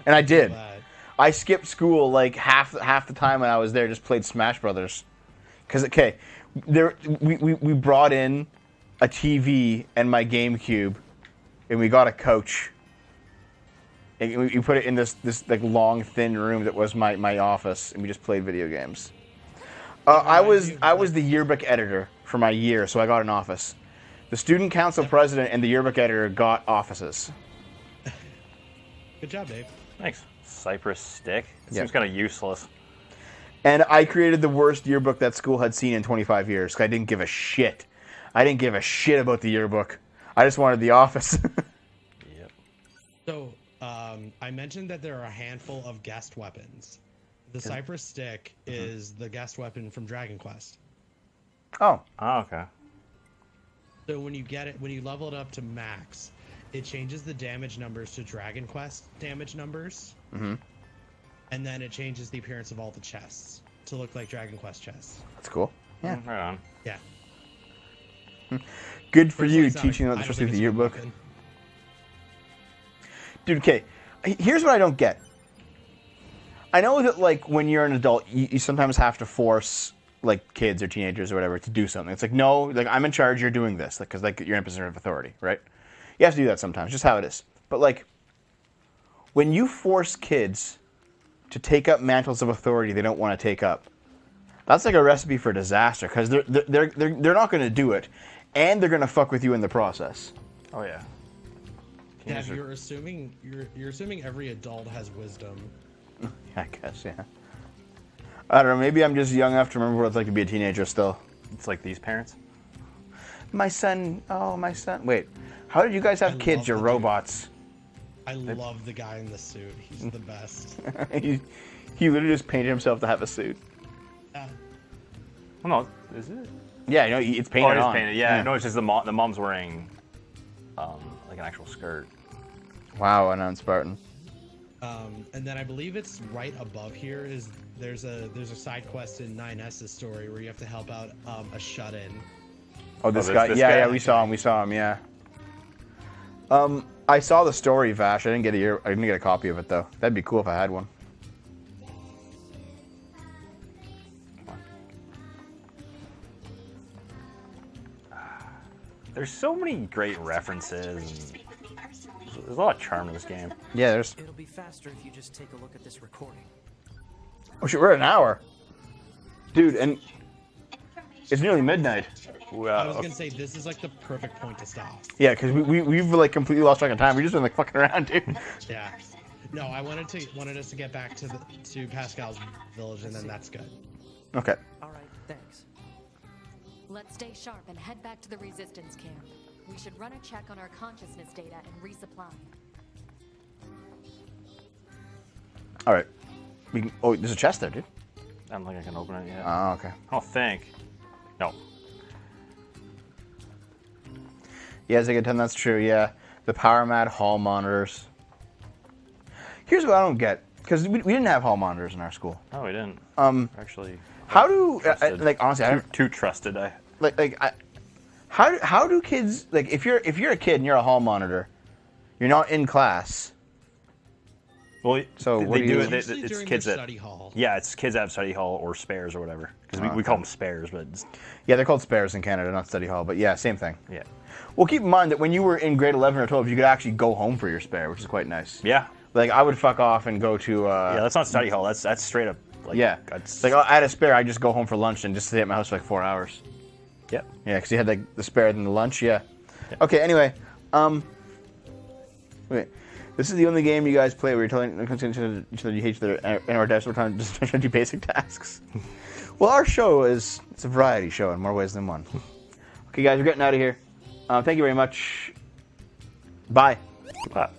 Speaker 1: And I did.
Speaker 3: But
Speaker 1: I skipped school like half the time when I was there, just played Smash Brothers. Because, okay, we brought in a TV and my GameCube, and we got a couch. And we put it in this like long, thin room that was my office, and we just played video games. I was the yearbook editor for my year, so I got an office. The student council president and the yearbook editor got offices.
Speaker 3: Good job, Dave.
Speaker 2: Thanks. Cypress stick. It
Speaker 1: Yep.
Speaker 2: seems kind of useless.
Speaker 1: And I created the worst yearbook that school had seen in 25 years, because I didn't give a shit. I didn't give a shit about the yearbook. I just wanted the office.
Speaker 2: Yep.
Speaker 3: So, I mentioned that there are a handful of guest weapons. The Cypress stick is the guest weapon from Dragon Quest.
Speaker 1: Oh.
Speaker 2: Oh, okay.
Speaker 3: So when you get it, when you level it up to max, it changes the damage numbers to Dragon Quest damage numbers.
Speaker 1: Mm-hmm.
Speaker 3: And then it changes the appearance of all the chests to look like Dragon Quest chests.
Speaker 1: That's cool. Yeah.
Speaker 2: Right on.
Speaker 3: Yeah.
Speaker 1: Good for
Speaker 3: Personally,
Speaker 1: you,
Speaker 3: it's not
Speaker 1: teaching
Speaker 3: a-
Speaker 1: them,
Speaker 3: I don't
Speaker 1: especially
Speaker 3: think
Speaker 1: the
Speaker 3: it's a good
Speaker 1: yearbook.
Speaker 3: weapon.
Speaker 1: Dude, okay. Here's what I don't get. I know that, like, when you're an adult, you sometimes have to force, like, kids or teenagers or whatever to do something. It's like, no, like, I'm in charge, you're doing this. Like, because, like, you're in a position of authority, right? You have to do that sometimes, just how it is. But, like, when you force kids to take up mantles of authority they don't want to take up, that's like a recipe for disaster, because they're not going to do it, and they're going to fuck with you in the process.
Speaker 2: Oh, yeah.
Speaker 3: Yeah, you're assuming every adult has wisdom.
Speaker 1: I guess, yeah. I don't know, maybe I'm just young enough to remember what it's like to be a teenager still.
Speaker 2: It's like these parents.
Speaker 1: My son, wait, how did you guys have
Speaker 3: I
Speaker 1: kids?
Speaker 3: love
Speaker 1: You're
Speaker 3: the
Speaker 1: robots.
Speaker 3: I love the guy in the suit. He's the best.
Speaker 1: he literally just painted himself to have a suit.
Speaker 3: Yeah.
Speaker 2: Well, no, is it?
Speaker 1: Yeah, no, it's painted
Speaker 2: Oh, it is
Speaker 1: on.
Speaker 2: painted. Yeah, no, it's just the mom's wearing like an actual skirt.
Speaker 1: Wow, an unspartan.
Speaker 3: And then I believe it's right above here is there's a side quest in 9S's story where you have to help out a shut-in.
Speaker 1: Oh, this
Speaker 2: this
Speaker 1: guy?
Speaker 2: guy?
Speaker 1: Yeah, we saw him, yeah. I saw the story, Vash. I didn't get a copy of it, though. That'd be cool if I had one.
Speaker 2: There's so many great references. And there's a lot of charm in this game.
Speaker 1: Yeah, there's...
Speaker 4: It'll be faster if you just take a look at this recording.
Speaker 1: Oh, shit, we're at an hour. Dude, and it's nearly midnight.
Speaker 3: I was gonna say this is like the perfect point to stop.
Speaker 1: Yeah, because we've like completely lost track of time. We've just been like fucking around, dude.
Speaker 3: Yeah. No, I wanted us to get back to Pascal's village, and then that's good.
Speaker 1: Okay.
Speaker 4: All right, thanks.
Speaker 5: Let's stay sharp and head back to the resistance camp. We should run a check on our consciousness data and resupply.
Speaker 1: All right. Oh, there's a chest there, dude.
Speaker 2: I don't think I can open it yet.
Speaker 1: Oh, okay.
Speaker 2: I don't think. No.
Speaker 1: Yeah, Zigaton, that's true, yeah. The power mat, hall monitors. Here's what I don't get, because we didn't have hall monitors in our school.
Speaker 2: No, we didn't. Actually.
Speaker 1: How do,
Speaker 2: Trusted.
Speaker 1: like, honestly, I don't,
Speaker 2: Too trusted.
Speaker 1: how do kids, like, if you're a kid and you're a hall monitor, you're not in class.
Speaker 2: Well,
Speaker 1: So
Speaker 2: they
Speaker 1: what do
Speaker 2: do
Speaker 1: you-
Speaker 2: it.
Speaker 3: Usually
Speaker 2: It's
Speaker 3: during
Speaker 2: kids
Speaker 3: their
Speaker 2: that.
Speaker 3: study hall.
Speaker 2: Yeah, it's kids that have study hall or spares or whatever. Because we call them spares, but
Speaker 1: Yeah, they're called spares in Canada, not study hall, but yeah, same thing.
Speaker 2: yeah.
Speaker 1: Well, keep in mind that when you were in grade 11 or 12, you could actually go home for your spare, which is quite nice.
Speaker 2: Yeah.
Speaker 1: Like, I would fuck off and go to...
Speaker 2: Yeah, that's not study hall. That's straight up. Like,
Speaker 1: yeah.
Speaker 2: That's,
Speaker 1: Like, I had a spare, I'd just go home for lunch and just stay at my house for like 4 hours.
Speaker 2: Yep.
Speaker 1: Yeah, because you had like the spare and the lunch, yeah. Okay, anyway, wait. This is the only game you guys play where you're telling each other you hate each other and our desperate time just trying to do basic tasks. Well, our show it's a variety show in more ways than one. Okay, guys, we're getting out of here. Thank you very much. Bye.
Speaker 2: Bye.